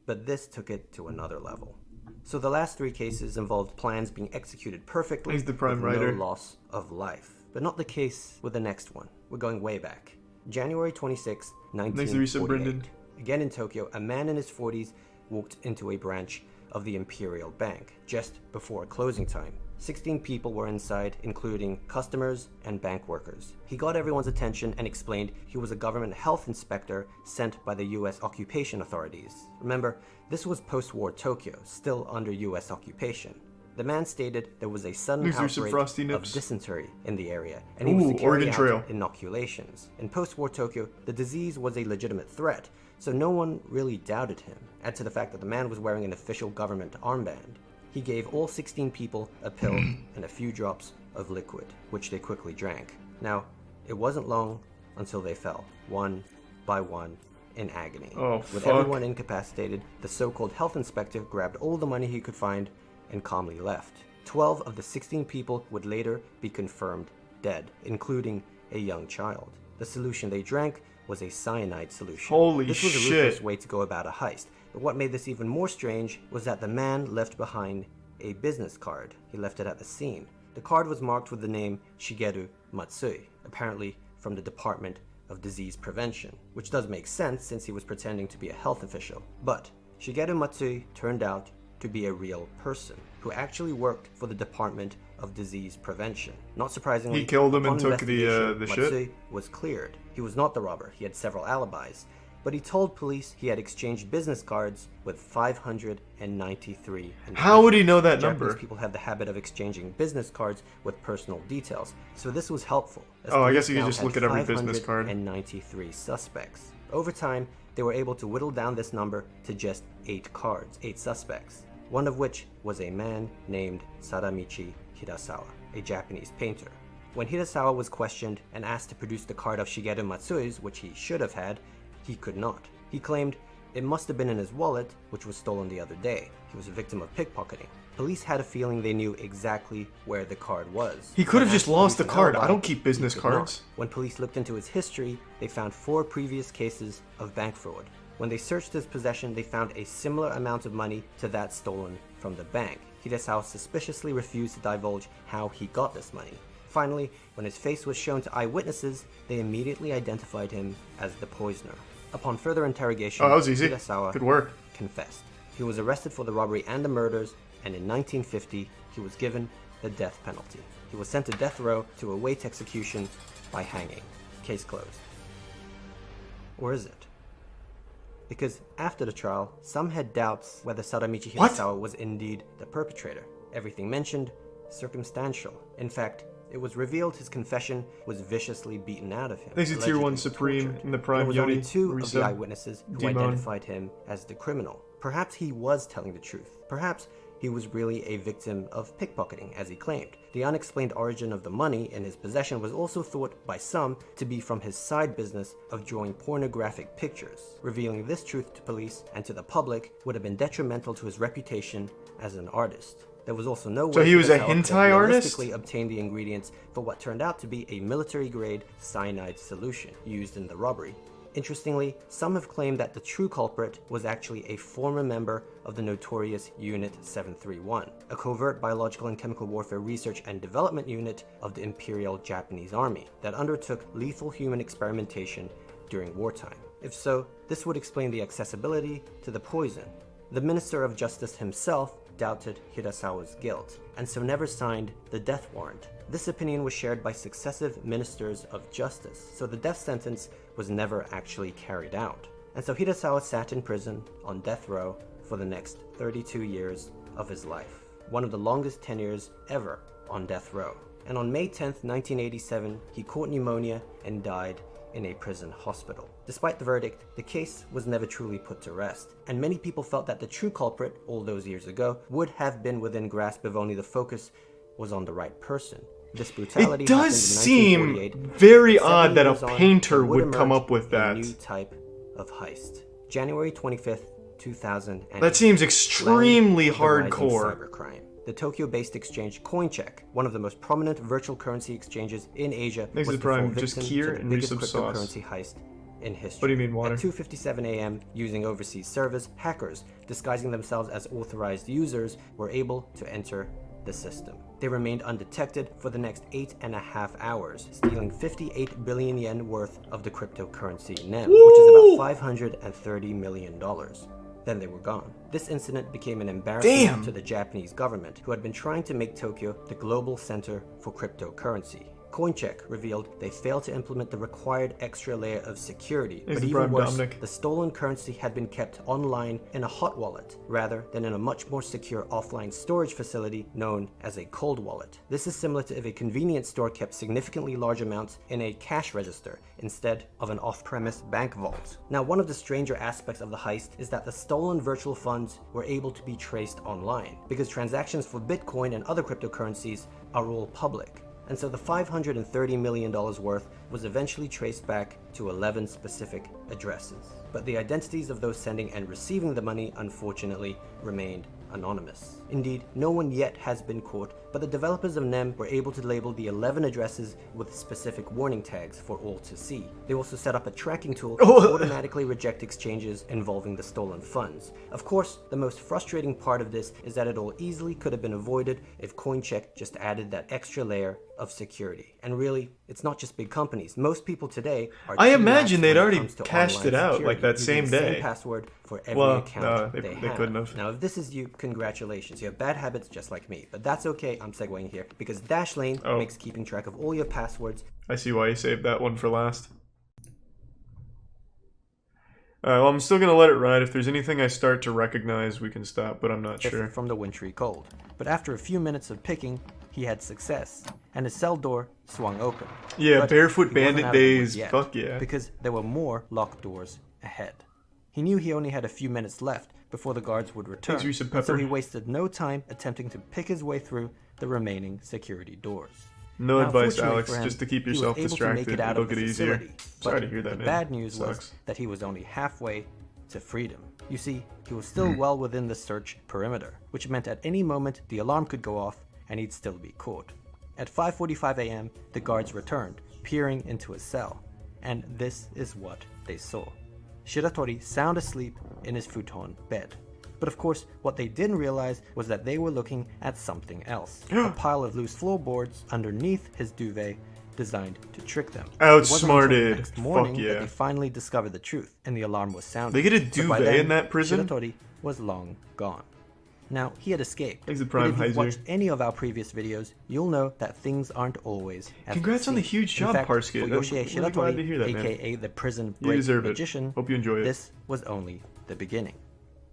but this took it to another level. So the last 3 cases involved plans being executed perfectly He's the prime with writer. no loss of life. But not the case with the next one. We're going way back. January 26, Thanks, Teresa 1948. Brendan. Again in Tokyo, a man in his 40s walked into a branch of the Imperial Bank just before closing time. 16 people were inside, including customers and bank workers. He got everyone's attention and explained he was a government health inspector sent by the US occupation authorities. Remember, this was post-war Tokyo, still under US occupation. The man stated there was a sudden These are some outbreak frosty of nips. dysentery in the area, and he was to carry Oregon out Trail. inoculations. In post-war Tokyo, the disease was a legitimate threat, so no one really doubted him. Add to the fact that the man was wearing an official government armband. He gave all 16 people a pill and a few drops of liquid, which they quickly drank. Now, it wasn't long until they fell, one by one, in agony. Oh, With fuck. everyone incapacitated, the so-called health inspector grabbed all the money he could find and calmly left. 12 of the 16 people would later be confirmed dead, including a young child. The solution they drank was a cyanide solution. Holy This was a shit. ruthless way to go about a heist. But what made this even more strange was that the man left behind a business card. He left it at the scene. The card was marked with the name Shigeru Matsui, apparently from the Department of Disease Prevention, which does make sense since he was pretending to be a health official. But Shigeru Matsui turned out to be a real person who actually worked for the Department of Disease Prevention. Not surprisingly, He killed him and upon took the investigation, shit? Matsui was cleared. He was not the robber. He had several alibis. But he told police he had exchanged business cards with 593 individuals. How would he know that Japanese number? people have the habit of exchanging business cards with personal details, so this was helpful. as Oh, I police guess you could now just had look at every business card. 593 suspects. Over time, they were able to whittle down this number to just 8 cards, 8 suspects, one of which was a man named Sadamichi Hirasawa, a Japanese painter. When Hirasawa was questioned and asked to produce the card of Shigeru Matsui's, which he should have had, he could not. He claimed it must have been in his wallet, which was stolen the other day. He was a victim of pickpocketing. Police had a feeling they knew exactly where the card was. He could have When just asked to lost the produce an card. alibi, I don't keep business he could not. cards. When police looked into his history, they found 4 previous cases of bank fraud. When they searched his possession, they found a similar amount of money to that stolen from the bank. Hirasawa suspiciously refused to divulge how he got this money. Finally, when his face was shown to eyewitnesses, they immediately identified him as the poisoner. Upon further interrogation, Oh, that was easy. Hirasawa Good work. confessed. He was arrested for the robbery and the murders, and in 1950, he was given the death penalty. He was sent to death row to await execution by hanging. Case closed. Or is it? Because after the trial, some had doubts whether Sadamichi What? Hirasawa was indeed the perpetrator. Everything mentioned, circumstantial. In fact, it was revealed his confession was viciously beaten out of him. Thanks to Tier 1 allegedly Supreme tortured. in the There Prime was only Yodi 2 of the resub. eyewitnesses who Demon. identified him as the criminal. Perhaps he was telling the truth. Perhaps he was really a victim of pickpocketing, as he claimed. The unexplained origin of the money in his possession was also thought by some to be from his side business of drawing pornographic pictures. Revealing this truth to police and to the public would have been detrimental to his reputation as an artist. There was also no way So he was a Hidasao could hentai artist? realistically obtain the ingredients for what turned out to be a military-grade cyanide solution used in the robbery. Interestingly, some have claimed that the true culprit was actually a former member of the notorious Unit 731, a covert biological and chemical warfare research and development unit of the Imperial Japanese Army that undertook lethal human experimentation during wartime. If so, this would explain the accessibility to the poison. The Minister of Justice himself doubted Hidasawa's guilt, and so never signed the death warrant. This opinion was shared by successive ministers of justice, so the death sentence was never actually carried out. And so Hidasawa sat in prison on death row for the next 32 years of his life, one of the longest tenures ever on death row. And on May 10th, 1987, he caught pneumonia and died in a prison hospital. Despite the verdict, the case was never truly put to rest, and many people felt that the true culprit, all those years ago, would have been within grasp if only the focus was on the right person. This brutality It does happened in seem 1948. very 7 odd that a years on, painter there would come emerge up with a that. new type of heist. January 25th, 2008. That seems extremely Land of the rising hardcore. Cybercrime. The Tokyo-based exchange CoinCheck, one of the most prominent virtual currency exchanges in Asia, Next was is the full Prime, just victim Kier to the and biggest resub sauce. cryptocurrency heist in history. What do you mean, water? At 2:57 a.m., using overseas servers, hackers, disguising themselves as authorized users, were able to enter the system. They remained undetected for the next 8.5 hours, stealing 58 billion yen worth of the cryptocurrency NEM, which is about $530 million. Then they were gone. This incident became an embarrassment to the Japanese government, who had been trying to make Tokyo the global center for cryptocurrency. CoinCheck revealed they failed to implement the required extra layer of security, but even worse, the stolen currency had been kept online in a hot wallet, rather than in a much more secure offline storage facility known as a cold wallet. This is similar to if a convenience store kept significantly large amounts in a cash register, instead of an off-premise bank vault. Now, one of the stranger aspects of the heist is that the stolen virtual funds were able to be traced online, because transactions for Bitcoin and other cryptocurrencies are all public. And so the $530 million worth was eventually traced back to 11 specific addresses. But the identities of those sending and receiving the money, unfortunately, remained anonymous. Indeed, no one yet has been caught, but the developers of NEM were able to label the 11 addresses with specific warning tags for all to see. They also set up a tracking tool to automatically reject exchanges involving the stolen funds. Of course, the most frustrating part of this is that it all easily could have been avoided if CoinCheck just added that extra layer of security. And really, it's not just big companies. Most people today are I imagine they'd already cashed cashed it out like that same day. Same password for every account they have. couldn't have. Now, if this is you, congratulations. You have bad habits just like me, but that's okay. I'm segueing here because Dashlane makes keeping track of all your passwords. I see why you saved that one for last. Well, I'm still gonna let it ride. If there's anything I start to recognize, we can stop, but I'm not sure. From the wintry cold. But after a few minutes of picking, he had success, and his cell door swung open. Yeah, But barefoot he wasn't bandit out of the days, woods yet, fuck yeah. Because there were more locked doors ahead. He knew he only had a few minutes left before the guards would return, Thanks, Reese and Pepper. so he wasted no time attempting to pick his way through the remaining security doors. No Now, advice, fortunately Alex. for him, Just to keep he was yourself able to distracted. make it out It'll of the get easier. facility. Sorry But to hear that, the man. bad news was Sucks. that he was only halfway to freedom. You see, he was still well within the search perimeter, which meant at any moment the alarm could go off and he'd still be caught. At 5:45 a.m., the guards returned, peering into his cell, and this is what they saw. Shiratori sound asleep in his futon bed. But of course, what they didn't realize was that they were looking at something else. A pile of loose floorboards underneath his duvet designed to trick them. It wasn't until Outsmarted. the next morning Fuck yeah. that they finally discovered the truth, and the alarm was sounded. They get a But by duvet then, in that prison? Shiratori was long gone. Now, he had escaped. Thanks to But Prime if you've Heiser. watched any of our previous videos, you'll know that things aren't always as Congrats on the seem. huge In job, fact, Parsket. for I'm Yoshie really glad to hear that, Shiratori, man. aka the prison You break deserve it. magician, Hope you enjoy it. this was only the beginning.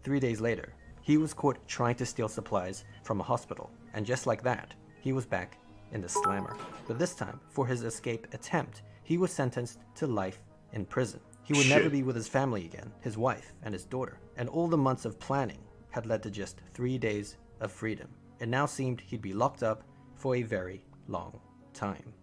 3 days later, he was caught trying to steal supplies from a hospital, and just like that, he was back in the slammer. But this time, for his escape attempt, he was sentenced to life in prison. He would never be with his family again, his wife and his daughter, and all the months of planning had led to just 3 days of freedom. It now seemed he'd be locked up for a very long time.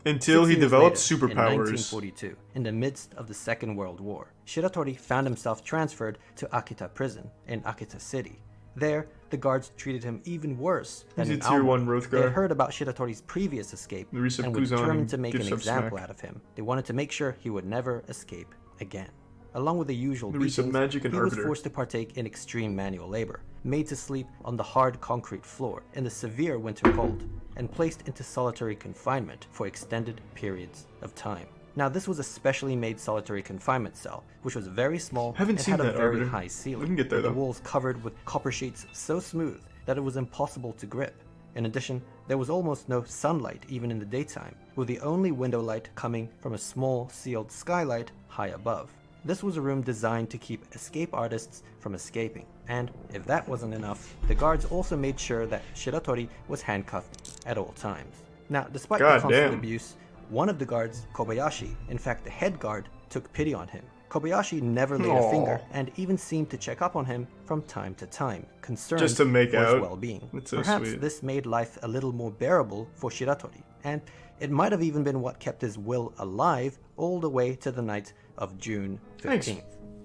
Until 6 he years developed later, superpowers. In 1942, in the midst of the Second World War, Shiratori found himself transferred to Akita Prison in Akita City. There, the guards treated him even worse than He's a in tier Aomori. 1 Roth They had guy. heard about Shiratori's previous escape The Reese of and were Kuzan determined to make gives an up example smack. out of him. They wanted to make sure he would never escape again. Along with the usual The Reese of beatings, Magic and he was Arbiter. forced to partake in extreme manual labor, made to sleep on the hard concrete floor in the severe winter cold, and placed into solitary confinement for extended periods of time. Now, this was a specially made solitary confinement cell, which was very small Haven't and seen had a that, very Arbiter. high ceiling, We can get there, with the though. walls covered with copper sheets so smooth that it was impossible to grip. In addition, there was almost no sunlight even in the daytime, with the only window light coming from a small sealed skylight high above. This was a room designed to keep escape artists from escaping, and if that wasn't enough, the guards also made sure that Shiratori was handcuffed at all times. Now, despite the God constant damn. abuse, one of the guards, Kobayashi, in fact the head guard, took pity on him. Kobayashi never laid a Aw. finger and even seemed to check up on him from time to time, concerned Just to make for his out. well-being. That's so Perhaps sweet. this made life a little more bearable for Shiratori, and it might have even been what kept his will alive all the way to the night of June 15th. Thanks.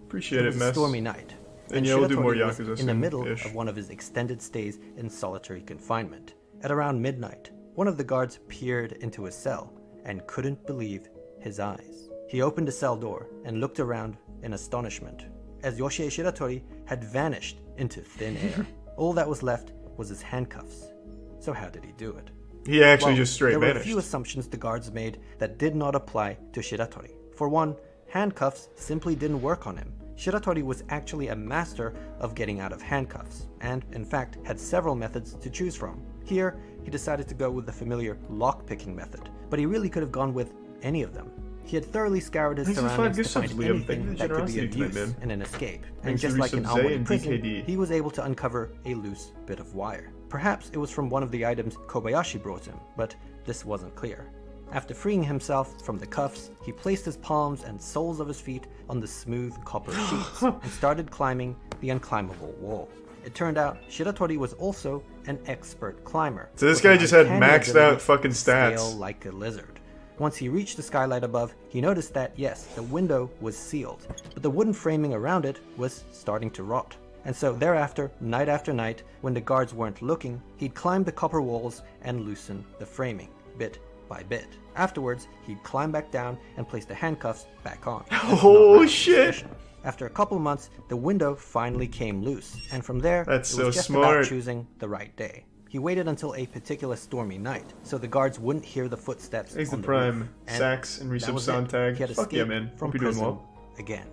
Appreciate It it, was a mess. stormy night, And yeah, we'll do more Shiratori was Yakuza in the middle soon-ish. of one of his extended stays in solitary confinement. At around midnight, one of the guards peered into his cell and couldn't believe his eyes. He opened the cell door and looked around in astonishment, as Yoshie Shiratori had vanished into thin air. All that was left was his handcuffs. So how did he do it? He actually Well, just straight there were a vanished. few assumptions the guards made that did not apply to Shiratori. For one, handcuffs simply didn't work on him. Shiratori was actually a master of getting out of handcuffs, and in fact had several methods to choose from. Here, he decided to go with the familiar lock-picking method, but he really could have gone with any of them. He had thoroughly scoured his Thanks for 5 surroundings to gift find subs, Liam. Thank anything you for the that could be generosity of tonight, use man. in an escape. And Thanks just to like in Resub Zay Aomori and prison, DKD. he was able to uncover a loose bit of wire. Perhaps it was from one of the items Kobayashi brought him, but this wasn't clear. After freeing himself from the cuffs, he placed his palms and soles of his feet on the smooth copper sheets and started climbing the unclimbable wall. It turned out Shiratori was also an expert climber. So this with guy an just had uncanny maxed ability out fucking to scale stats. like a lizard. Once he reached the skylight above, he noticed that, yes, the window was sealed, but the wooden framing around it was starting to rot. And so thereafter, night after night, when the guards weren't looking, he'd climb the copper walls and loosen the framing, bit by bit. Afterwards, he'd climb back down and place the handcuffs back on. Oh shit! After a couple months, the window finally came loose, and from there, That's it was so just smart. about choosing the right day. He waited until a particular stormy night, so the guards wouldn't hear the footsteps Thanks on to the roof. Prime, And Sax, and that Resub was it. Sontag. He had Fuck yeah, escaped man. from Hope you're doing prison well. again.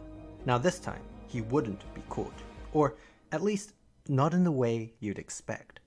Now this time, he wouldn't be caught, or at least not in the way you'd expect.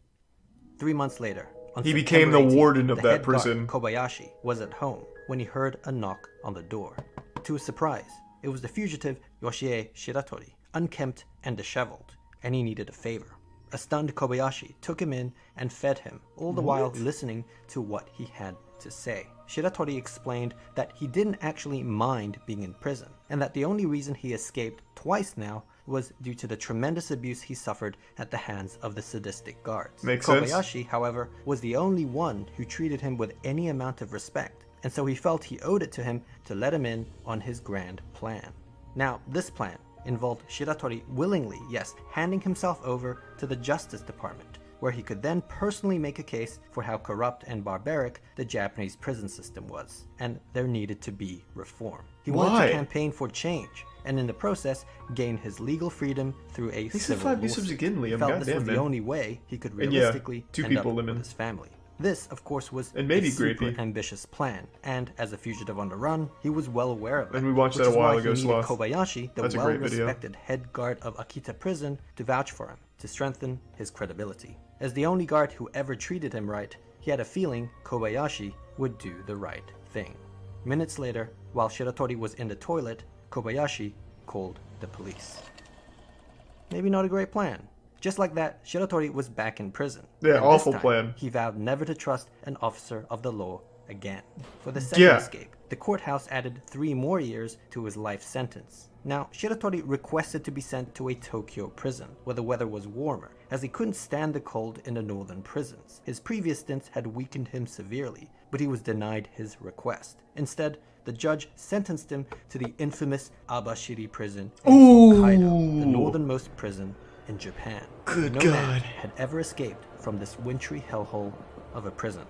3 months later, on He became September the 18th, warden of the that head guard, prison. Kobayashi was at home when he heard a knock on the door. To his surprise, it was the fugitive Yoshie Shiratori, unkempt and disheveled, and he needed a favor. A stunned Kobayashi took him in and fed him, all the while listening to what he had to say. Shiratori explained that he didn't actually mind being in prison, and that the only reason he escaped twice now was due to the tremendous abuse he suffered at the hands of the sadistic guards. Makes sense. Kobayashi, however, was the only one who treated him with any amount of respect, and so he felt he owed it to him to let him in on his grand plan. Now, this plan involved Shiratori willingly, yes, handing himself over to the Justice Department, where he could then personally make a case for how corrupt and barbaric the Japanese prison system was, and there needed to be reform. He wanted Why? to campaign for change, and in the process, gain his legal freedom through a Thanks to civil 5 gift subs lawsuit. again, He Liam. felt this Goddamn, was the man. only way he could And yeah, realistically 2 end people, up Lemon. with his family. This, of course, was And maybe a super Grapey. ambitious plan, and as a fugitive on the run, he was well aware of it. And we watched which that a is while why ago, he needed Sloth. Kobayashi, the That's a great video. well-respected head guard of Akita Prison, to vouch for him, to strengthen his credibility. As the only guard who ever treated him right, he had a feeling Kobayashi would do the right thing. Minutes later, while Shiratori was in the toilet, Kobayashi called the police. Maybe not a great plan. Just like that, Shiratori was back in prison. Yeah, And awful this time, plan. He vowed never to trust an officer of the law again. For the second Yeah. escape, the courthouse added 3 more years to his life sentence. Now, Shiratori requested to be sent to a Tokyo prison, where the weather was warmer, as he couldn't stand the cold in the northern prisons. His previous stints had weakened him severely, but he was denied his request. Instead, the judge sentenced him to the infamous Abashiri prison in Hokkaido, the northernmost prison in Japan. Good no God. man had ever escaped from this wintry hellhole of a prison.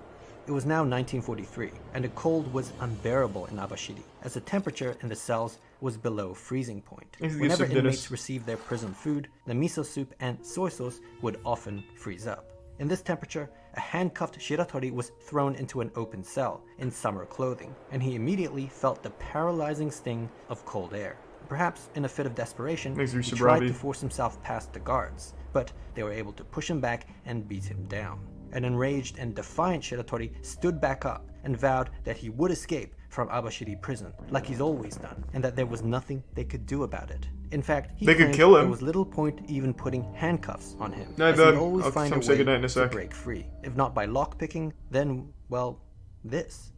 It was now 1943, and the cold was unbearable in Abashiri, as the temperature in the cells was below freezing point. Whenever inmates received their prison food, the miso soup and soy sauce would often freeze up. In this temperature, a handcuffed Shiratori was thrown into an open cell in summer clothing, and he immediately felt the paralyzing sting of cold air. Perhaps in a fit of desperation, he tried to force himself past the guards, but they were able to push him back and beat him down. An enraged and defiant Shiratori stood back up and vowed that he would escape from Abashiri prison, like he's always done, and that there was nothing they could do about it. In fact, he They could claimed kill him. there was little point even putting handcuffs on him, No, as Doug. he'd always I'll find a come say way goodnight in a to sec. break free. If not by lockpicking, then, well, this.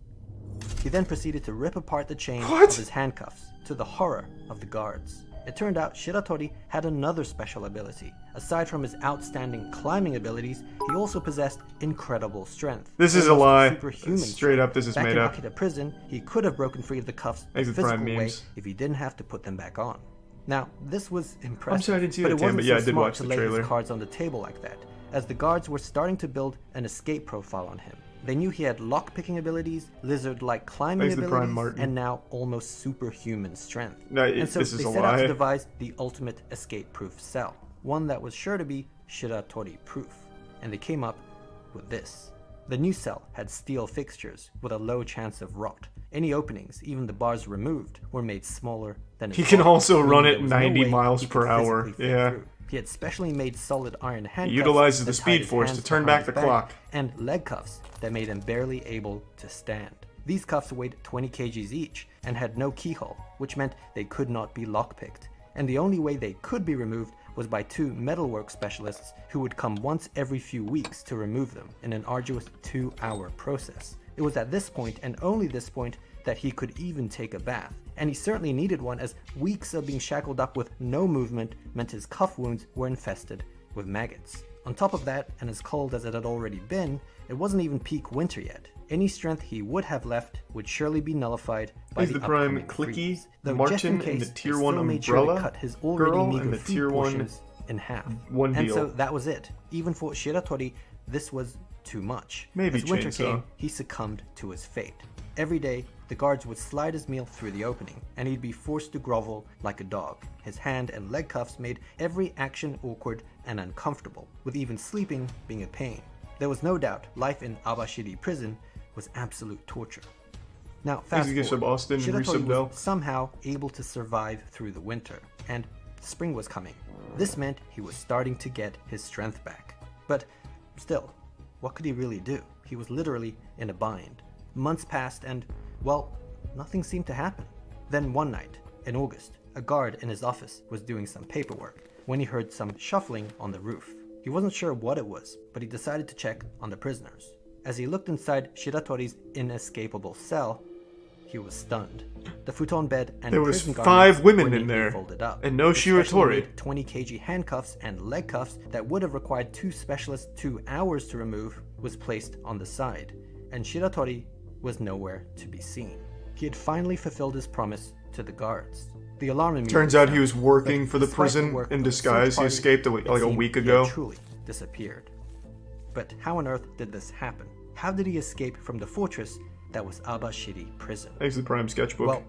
He then proceeded to rip apart the chain of his handcuffs, to the horror of the guards. It turned out Shiratori had another special ability. Aside from his outstanding climbing abilities, he also possessed incredible strength. This is a Almost lie. superhuman Straight up, this is Back made in up. Akita prison, he could have broken free of the cuffs the Exit physical Prime way memes. if he didn't have to put them back on. Now, this was impressive, I'm sorry I didn't see but that, it Tim, wasn't but yeah, so I did smart watch to the lay trailer. his cards on the table like that, as the guards were starting to build an escape profile on him. They knew he had lock-picking abilities, lizard-like climbing Thanks to Prime abilities, Martin. and now almost superhuman strength. No, And so this they is a set out lie. to devise the ultimate escape-proof cell, one that was sure to be Shiratori-proof. And they came up with this. The new cell had steel fixtures with a low chance of rot. Any openings, even the bars removed, were made smaller than his He can body, also meaning run there at was no 90 way miles he could per hour. physically fit Yeah. through. He had specially made solid iron handcuffs He utilizes that the tied Speed his Force hands to turn behind back the his clock. and leg cuffs that made him barely able to stand. These cuffs weighed 20 kgs each and had no keyhole, which meant they could not be lockpicked. And the only way they could be removed was by 2 metalwork specialists who would come once every few weeks to remove them in an arduous 2-hour process. It was at this point, and only this point, that he could even take a bath. And he certainly needed one, as weeks of being shackled up with no movement meant his cuff wounds were infested with maggots. On top of that, and as cold as it had already been, it wasn't even peak winter yet. Any strength he would have left would surely be nullified by Is the the Prime upcoming Clicky, freeze. Though just in Martin, and the case, Tier they 1 still made sure to Umbrella cut his already girl, meager and the food Tier 1 portions in half. one And deal. so that was it. Even for Shiratori, this was too much. Maybe As winter chainsaw. came, he succumbed to his fate. Every day, the guards would slide his meal through the opening, and he'd be forced to grovel like a dog. His hand and leg cuffs made every action awkward and uncomfortable, with even sleeping being a pain. There was no doubt life in Abashiri prison was absolute torture. Now, fast Thanks again, forward, Austin and Shiratori Resub Dell. was somehow able to survive through the winter, and spring was coming. This meant he was starting to get his strength back. But still, what could he really do? He was literally in a bind. Months passed and, well, nothing seemed to happen. Then one night, in August, a guard in his office was doing some paperwork when he heard some shuffling on the roof. He wasn't sure what it was, but he decided to check on the prisoners. As he looked inside Shiratori's inescapable cell, he was stunned. The futon bed and There was prison 5 garments women were in neatly there, folded up. and no The specially Shiratori. made 20 kg handcuffs and leg cuffs that would have required 2 specialists 2 hours to remove was placed on the side, and Shiratori was nowhere to be seen. He had finally fulfilled his promise to the guards. The alarm immediately Turns out he sounded, was working but for the despite prison work in of the search disguise. He party, escaped it like a seemed week he had ago. truly disappeared. But how on earth did this happen? How did he escape from the fortress that was Abashiri prison? Thanks to the Prime Sketchbook. Well,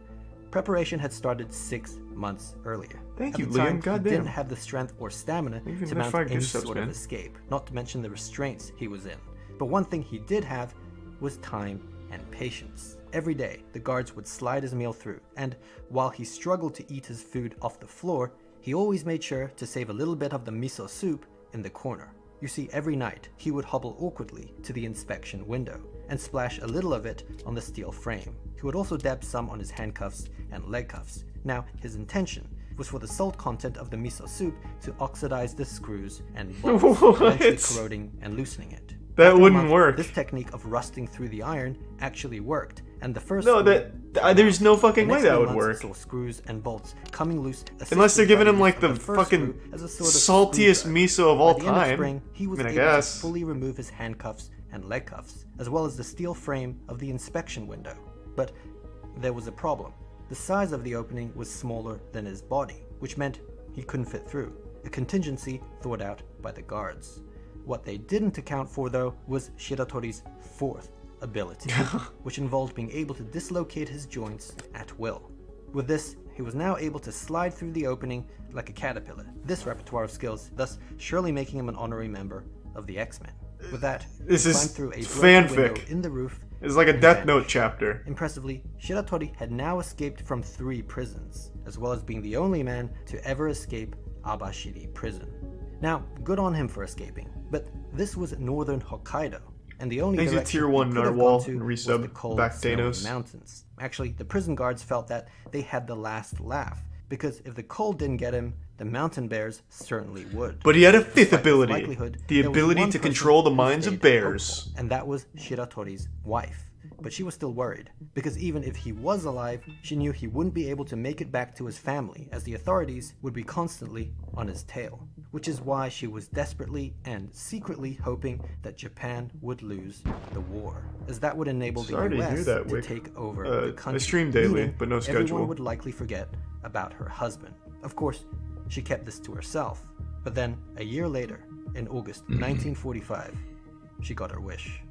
preparation had started 6 months earlier. Thank At you, the time, Liam. Goddamn. He didn't have the strength or stamina Even to the mount 5 any gift subs, sort man. of escape, not to mention the restraints he was in. But one thing he did have was time and patience. Every day, the guards would slide his meal through, and while he struggled to eat his food off the floor, he always made sure to save a little bit of the miso soup in the corner. You see, every night, he would hobble awkwardly to the inspection window and splash a little of it on the steel frame. He would also dab some on his handcuffs and leg cuffs. Now, his intention was for the salt content of the miso soup to oxidize the screws and bolts, eventually corroding and loosening it. That After a wouldn't month, work. This technique of rusting through the iron actually worked, and the first No, screw there's no fucking the way next that few would months work. saw screws and bolts coming loose, Unless they're assisted giving by him use like of the first fucking screw as a sort of saltiest screwdriver. miso of all By the end of time. spring, he was I mean, I able guess. to fully remove his handcuffs and leg cuffs, as well as the steel frame of the inspection window. But there was a problem. The size of the opening was smaller than his body, which meant he couldn't fit through, a contingency thought out by the guards. What they didn't account for, though, was Shiratori's fourth ability, which involved being able to dislocate his joints at will. With this, he was now able to slide through the opening like a caterpillar. This repertoire of skills, thus surely making him an honorary member of the X-Men. With that, This he is climbed through a broken window fanfic. in the roof. It's like a and Death vanished. Note chapter. Impressively, Shiratori had now escaped from 3 prisons, as well as being the only man to ever escape Abashiri prison. Now, good on him for escaping, but this was northern Hokkaido, and the only Thanks to direction Tier he 1 could have Narwhal gone to and was resub the cold, back snowy Thanos. mountains. Actually, the prison guards felt that they had the last laugh, because if the cold didn't get him, the mountain bears certainly would. But he had a fifth Despite this ability, likelihood, the there was ability one to person control the who minds of stayed bears. hopeful, and that was Shiratori's wife. But she was still worried, because even if he was alive, she knew he wouldn't be able to make it back to his family, as the authorities would be constantly on his tail. Which is why she was desperately and secretly hoping that Japan would lose the war, as that would enable the Sorry to hear US that, to Wick. take over I the country. stream daily, meaning but no schedule. Everyone would likely forget about her husband. Of course, she kept this to herself, but then a year later, in August 1945, she got her wish.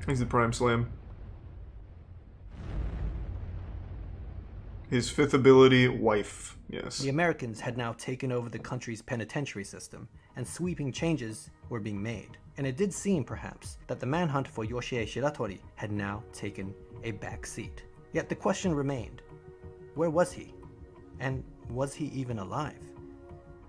He's the Prime Slam. His fifth ability, wife. Yes. The Americans had now taken over the country's penitentiary system, and sweeping changes were being made. And it did seem, perhaps, that the manhunt for Yoshie Shiratori had now taken a back seat. Yet the question remained, where was he? And was he even alive?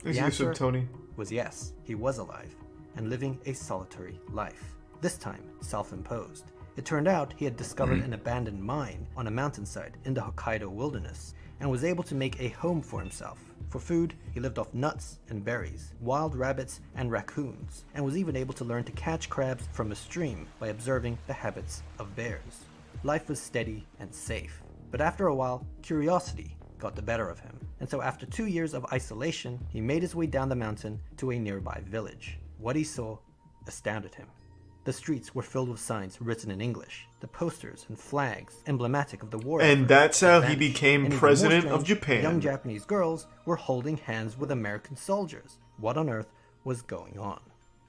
The answer Tony. was yes, he was alive, and living a solitary life. This time, self-imposed. It turned out he had discovered an abandoned mine on a mountainside in the Hokkaido wilderness, and was able to make a home for himself. For food, he lived off nuts and berries, wild rabbits and raccoons, and was even able to learn to catch crabs from a stream by observing the habits of bears. Life was steady and safe, but after a while, curiosity got the better of him, and so after 2 years of isolation, he made his way down the mountain to a nearby village. What he saw astounded him. The streets were filled with signs written in English, the posters and flags emblematic of the war And effort that's how he vanished. became And even more president of strange, Japan. Young Japanese girls were holding hands with American soldiers. What on earth was going on?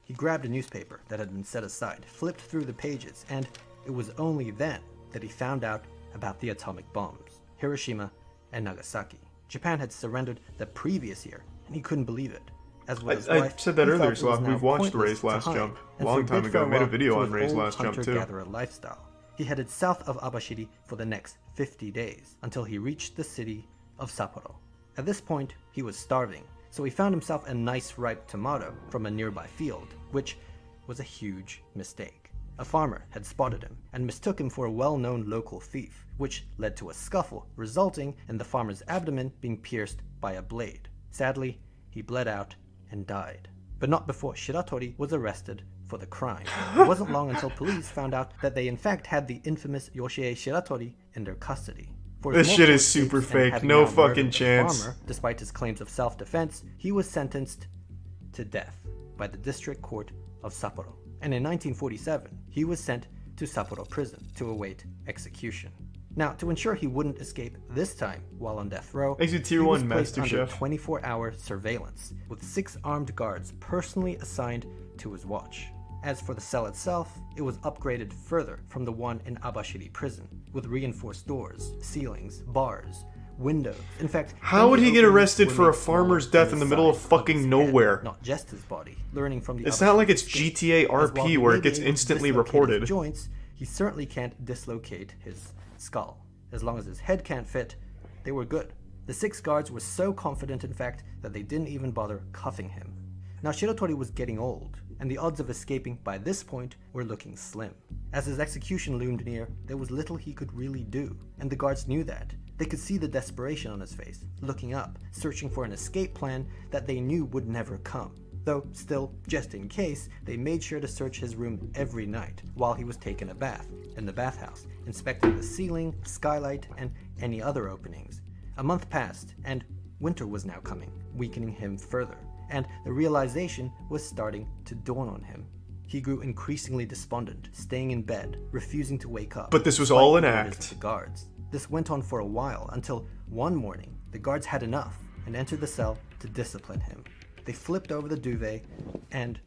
He grabbed a newspaper that had been set aside, flipped through the pages, and it was only then that he found out about the atomic bombs, Hiroshima and Nagasaki. Japan had surrendered the previous year, and he couldn't believe it. As well as I wife, said that he earlier, felt it was Sloth. now We've watched pointless Ray's to Last hide, Jump. and Long so he time bid ago. Made a farewell video to on his Ray's old Last Jump, too. hunter-gatherer lifestyle. He headed south of Abashiri for the next 50 days, until he reached the city of Sapporo. At this point, he was starving, so he found himself a nice ripe tomato from a nearby field, which was a huge mistake. A farmer had spotted him and mistook him for a well-known local thief, which led to a scuffle, resulting in the farmer's abdomen being pierced by a blade. Sadly, he bled out and died, but not before Shiratori was arrested for the crime. It wasn't long until police found out that they in fact had the infamous Yoshie Shiratori in their custody. For his This shit multiple is super escapes and fake. having No now murdered fucking the chance. farmer, despite his claims of self-defense, he was sentenced to death by the district court of Sapporo. And in 1947, he was sent to Sapporo prison to await execution. Now, to ensure he wouldn't escape this time while on death row, Exit Tier he was 1 placed Master under Chef. 24-hour surveillance, with 6 armed guards personally assigned to his watch. As for the cell itself, it was upgraded further from the one in Abashiri prison, with reinforced doors, ceilings, bars, windows. In fact, How would any he get openings arrested were for a made smaller farmer's than death the in the middle of size fucking his nowhere? head, not just his body. Learning from the It's Abashiri not like it's escape, GTA as while RP he where may it gets be able to instantly dislocate his reported. joints, he certainly can't dislocate his skull. As long as his head can't fit, they were good. The 6 guards were so confident, in fact, that they didn't even bother cuffing him. Now, Shiratori was getting old, and the odds of escaping by this point were looking slim. As his execution loomed near, there was little he could really do, and the guards knew that. They could see the desperation on his face, looking up, searching for an escape plan that they knew would never come. though still, just in case, they made sure to search his room every night while he was taking a bath in the bathhouse, inspecting the ceiling, skylight, and any other openings. A month passed, and winter was now coming, weakening him further, and the realization was starting to dawn on him. He grew increasingly despondent, staying in bed, refusing to wake up. But this was despite all an the orders act. of the guards. This went on for a while until one morning the guards had enough and entered the cell to discipline him. They flipped over the duvet and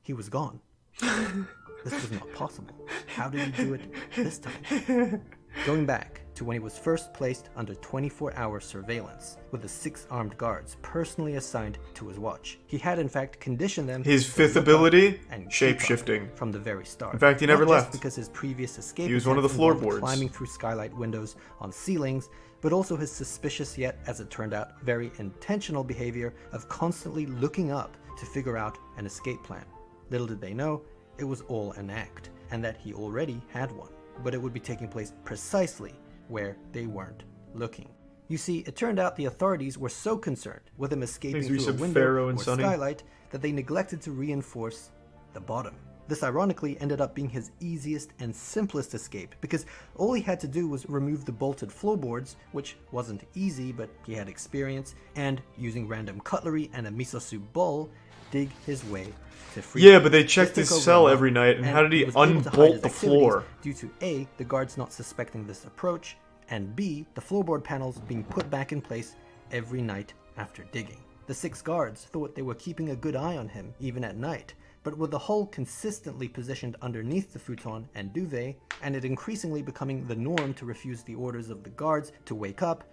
he was gone. This was not possible. How did he do it this time? Going back to when he was first placed under 24-hour surveillance with the 6 armed guards personally assigned to his watch. He had in fact conditioned them His to fifth look up ability? and Shape-shifting. keep up from the very start. In fact, he never Not just left. because his previous escape He was one of the attempts involved floorboards. climbing through skylight windows on ceilings, but also his suspicious yet, as it turned out, very intentional behavior of constantly looking up to figure out an escape plan. Little did they know, it was all an act, and that he already had one, but it would be taking place precisely where they weren't looking. You see, it turned out the authorities were so concerned with him escaping Makes me through a some window Pharaoh or and Sonny. skylight that they neglected to reinforce the bottom. This ironically ended up being his easiest and simplest escape, because all he had to do was remove the bolted floorboards, which wasn't easy, but he had experience, and using random cutlery and a miso soup bowl, dig his way to freedom. Yeah, but they checked This his took over cell a month, every night, and how did he was able to hide his unbolt the activities floor? Due to A, the guards not suspecting this approach, and B, the floorboard panels being put back in place every night after digging. The 6 guards thought they were keeping a good eye on him even at night, but with the hole consistently positioned underneath the futon and duvet, and it increasingly becoming the norm to refuse the orders of the guards to wake up,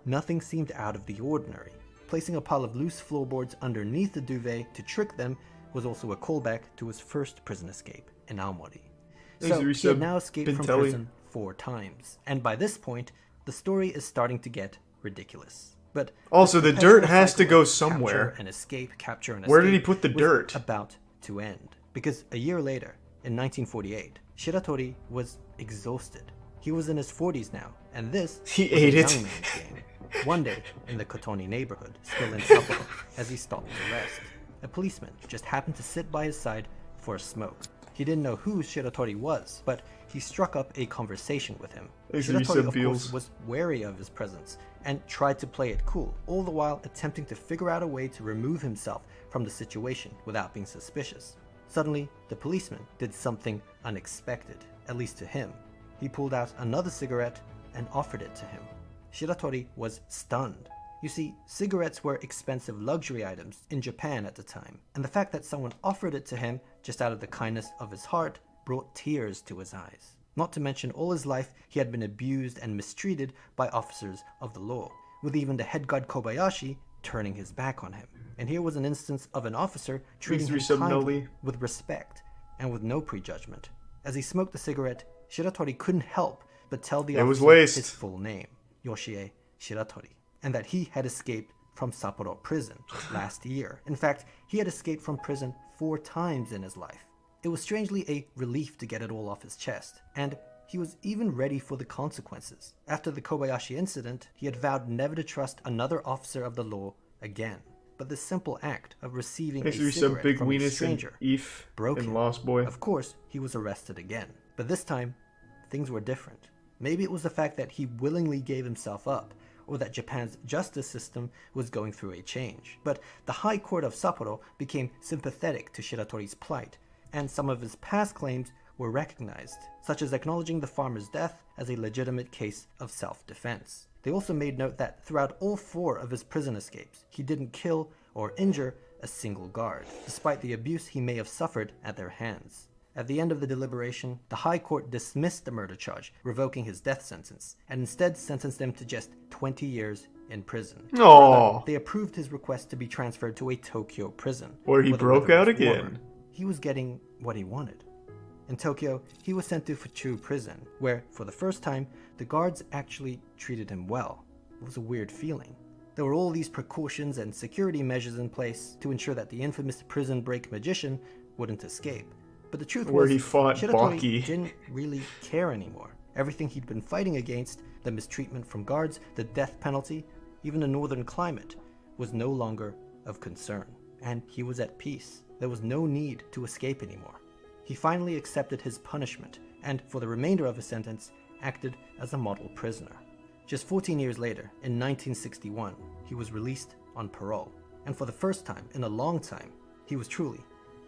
nothing seemed out of the ordinary. Placing a pile of loose floorboards underneath the duvet to trick them was also a callback to his first prison escape in Aomori. So he had now escaped from Bentelli. prison 4 times, and by this point, the story is starting to get ridiculous. But Also, this the dirt perpetual has to cycle go of somewhere. Capture and escape, capture and Where did escape he put the was dirt? about to end, because a year later, in 1948, Shiratori was exhausted. He was in his 40s now, and this He was ate a it. young man's game. One day, in the Kotoni neighborhood, still in Sapporo, as he stopped to rest, a policeman just happened to sit by his side for a smoke. He didn't know who Shiratori was, but he struck up a conversation with him. Thanks for your Shiratori, sub of feels. course, was wary of his presence and tried to play it cool, all the while attempting to figure out a way to remove himself from the situation without being suspicious. Suddenly, the policeman did something unexpected, at least to him. He pulled out another cigarette and offered it to him. Shiratori was stunned. You see, cigarettes were expensive luxury items in Japan at the time, and the fact that someone offered it to him just out of the kindness of his heart brought tears to his eyes. Not to mention all his life he had been abused and mistreated by officers of the law, with even the head guard Kobayashi turning his back on him. And here was an instance of an officer treating him Please resub kindly, Noli. with respect, and with no prejudgment. As he smoked the cigarette, Shiratori couldn't help but tell the It was officer laced. his full name, Yoshie Shiratori, and that he had escaped from Sapporo prison last year. In fact, he had escaped from prison 4 times in his life. It was strangely a relief to get it all off his chest, and he was even ready for the consequences. After the Kobayashi incident, he had vowed never to trust another officer of the law again. But the simple act of receiving Thanks a for your sub, cigarette Big from a Weenus and stranger Eve broke and him. Lost Boy. Of course, he was arrested again. But this time, things were different. Maybe it was the fact that he willingly gave himself up, or that Japan's justice system was going through a change. But the High Court of Sapporo became sympathetic to Shiratori's plight, and some of his past claims were recognized, such as acknowledging the farmer's death as a legitimate case of self-defense. They also made note that throughout all 4 of his prison escapes, he didn't kill or injure a single guard, despite the abuse he may have suffered at their hands. At the end of the deliberation, the High Court dismissed the murder charge, revoking his death sentence, and instead sentenced him to just 20 years in prison. Aww. Further, they approved his request to be transferred to a Tokyo prison, Where he the broke weather out was again. warmer. He was getting what he wanted. In Tokyo, he was sent to Fuchu prison, where, for the first time, the guards actually treated him well. It was a weird feeling. There were all these precautions and security measures in place to ensure that the infamous prison break magician wouldn't escape. But the truth Where was, he fought Shiratori Baki. didn't really care anymore. Everything he'd been fighting against, the mistreatment from guards, the death penalty, even the northern climate, was no longer of concern. and he was at peace. There was no need to escape anymore. He finally accepted his punishment, and for the remainder of his sentence, acted as a model prisoner. Just 14 years later, in 1961, he was released on parole, and for the first time in a long time, he was truly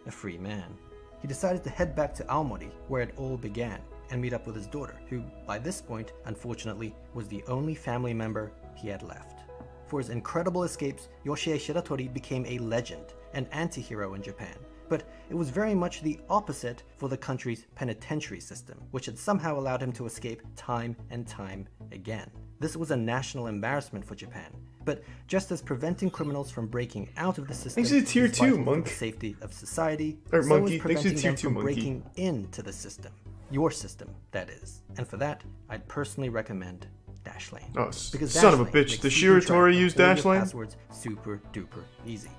a free man. He decided to head back to Aomori, where it all began, and meet up with his daughter, who, by this point, unfortunately, was the only family member he had left. For his incredible escapes, Yoshie Shiratori became a legend, an anti-hero in Japan. But it was very much the opposite for the country's penitentiary system, which had somehow allowed him to escape time and time again. This was a national embarrassment for Japan. But just as preventing criminals from breaking out of the system Thanks to tier is vital 2, for Monk. the safety of society, Or so Monkey. is Thanks to preventing tier them 2, from Monkey. breaking into the system. Your system, that is. And for that, I'd personally recommend Dashlane. Oh, Because son of a Dashlane bitch. makes The keeping track Shiratori of use all your Dashlane? passwords super duper easy.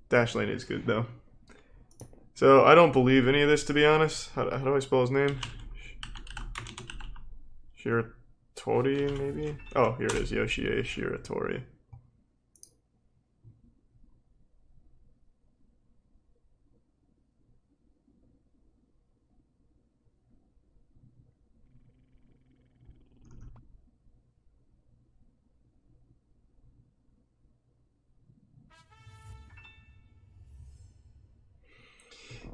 Dashlane is good, though. So, I don't believe any of this, to be honest. How do I spell his name? Shiratori, maybe? Oh, here it is. Yoshie Shiratori.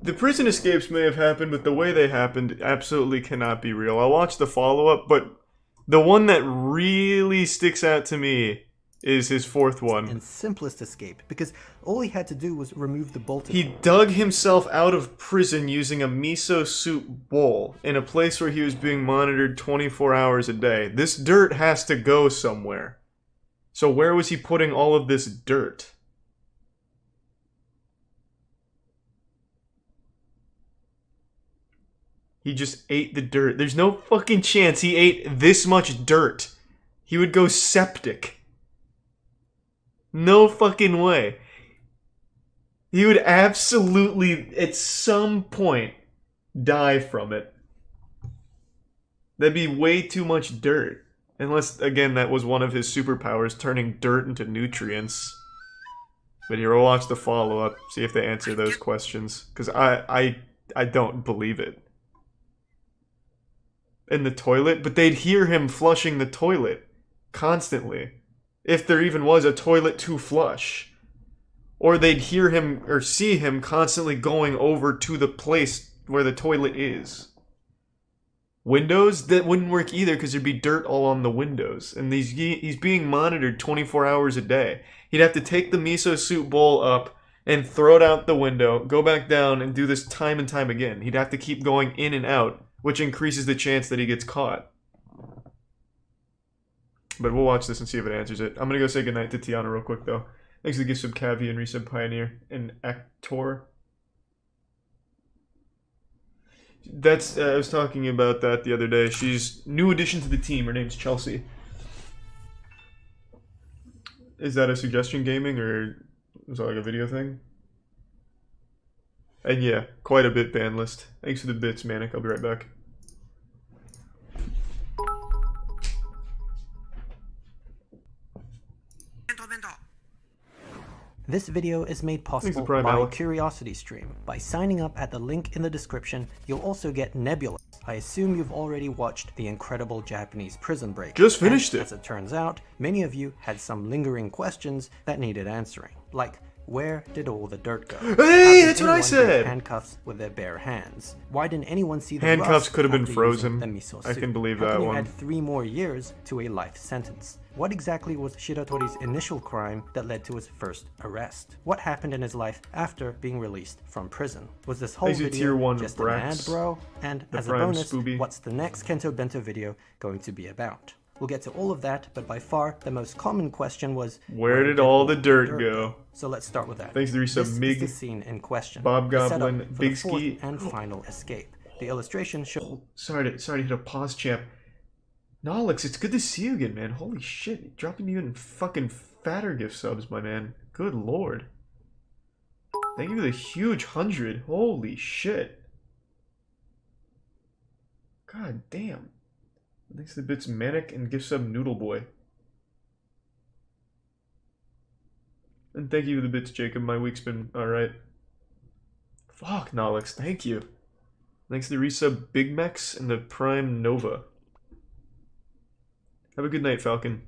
The prison escapes may have happened, but the way they happened absolutely cannot be real. I watched the follow-up, but the one that really sticks out to me is his fourth one. And simplest escape, because all he had to do was remove the bolt. He dug himself out of prison using a miso soup bowl in a place where he was being monitored 24 hours a day. This dirt has to go somewhere. So where was he putting all of this dirt? He just ate the dirt. There's no fucking chance he ate this much dirt. He would go septic. No fucking way. He would absolutely, at some point, die from it. That'd be way too much dirt. Unless, again, that was one of his superpowers, turning dirt into nutrients. But here, we'll watch the follow-up, see if they answer those questions. Because I don't believe it. In the toilet, but they'd hear him flushing the toilet constantly. If there even was a toilet to flush. Or they'd hear him or see him constantly going over to the place where the toilet is. Windows? That wouldn't work either because there'd be dirt all on the windows. And he's being monitored 24 hours a day. He'd have to take the miso soup bowl up and throw it out the window, go back down, and do this time and time again. He'd have to keep going in and out, which increases the chance that he gets caught. But we'll watch this and see if it answers it. I'm going to go say goodnight to Tiana real quick, though. Thanks for the gift sub Cavi and resub Pioneer and Actor. That's, I was talking about that the other day. She's new addition to the team. Her name's Chelsea. Is that a suggestion gaming or was that like a video thing? And yeah, quite a bit ban list. Thanks for the bits, Manic. I'll be right back. This video is made possible Prime, by Alec. CuriosityStream. By signing up at the link in the description, you'll also get Nebula. I assume you've already watched the incredible Japanese Prison Break. Just finished and, it. As it turns out, many of you had some lingering questions that needed answering. Like, where did all the dirt go? Hey, that's what I anyone said! break handcuffs with their bare hands? Why didn't anyone see the Handcuffs rust could have been after frozen. using the miso I soup? can believe How that come one. You had 3 more years to a life sentence. What exactly was Shiratori's initial crime that led to his first arrest? What happened in his life after being released from prison? Was this whole Thanks to video tier 1 just an Brax, ad, bro? And the as a Prime bonus, Spooby. what's the next Kento Bento video going to be about? We'll get to all of that, but by far the most common question was, Where did all the dirt go? So let's start with that. Thanks to the resub, This Mig, is the scene in question. Bob the setup Goblin, for Big the fourth Ski. and final escape. The illustration shows. Sorry to hit a pause, champ. Nolix, it's good to see you again, man. Holy shit, dropping you in fucking fatter gift subs, my man. Good lord. Thank you for the huge 100. Holy shit. God damn. Thanks to the bits Manic and gift sub Noodle Boy. And thank you for the bits, Jacob. My week's been alright. Fuck, Nolix, thank you. Thanks to the resub Big Mex and the Prime Nova. Have a good night, Falcon.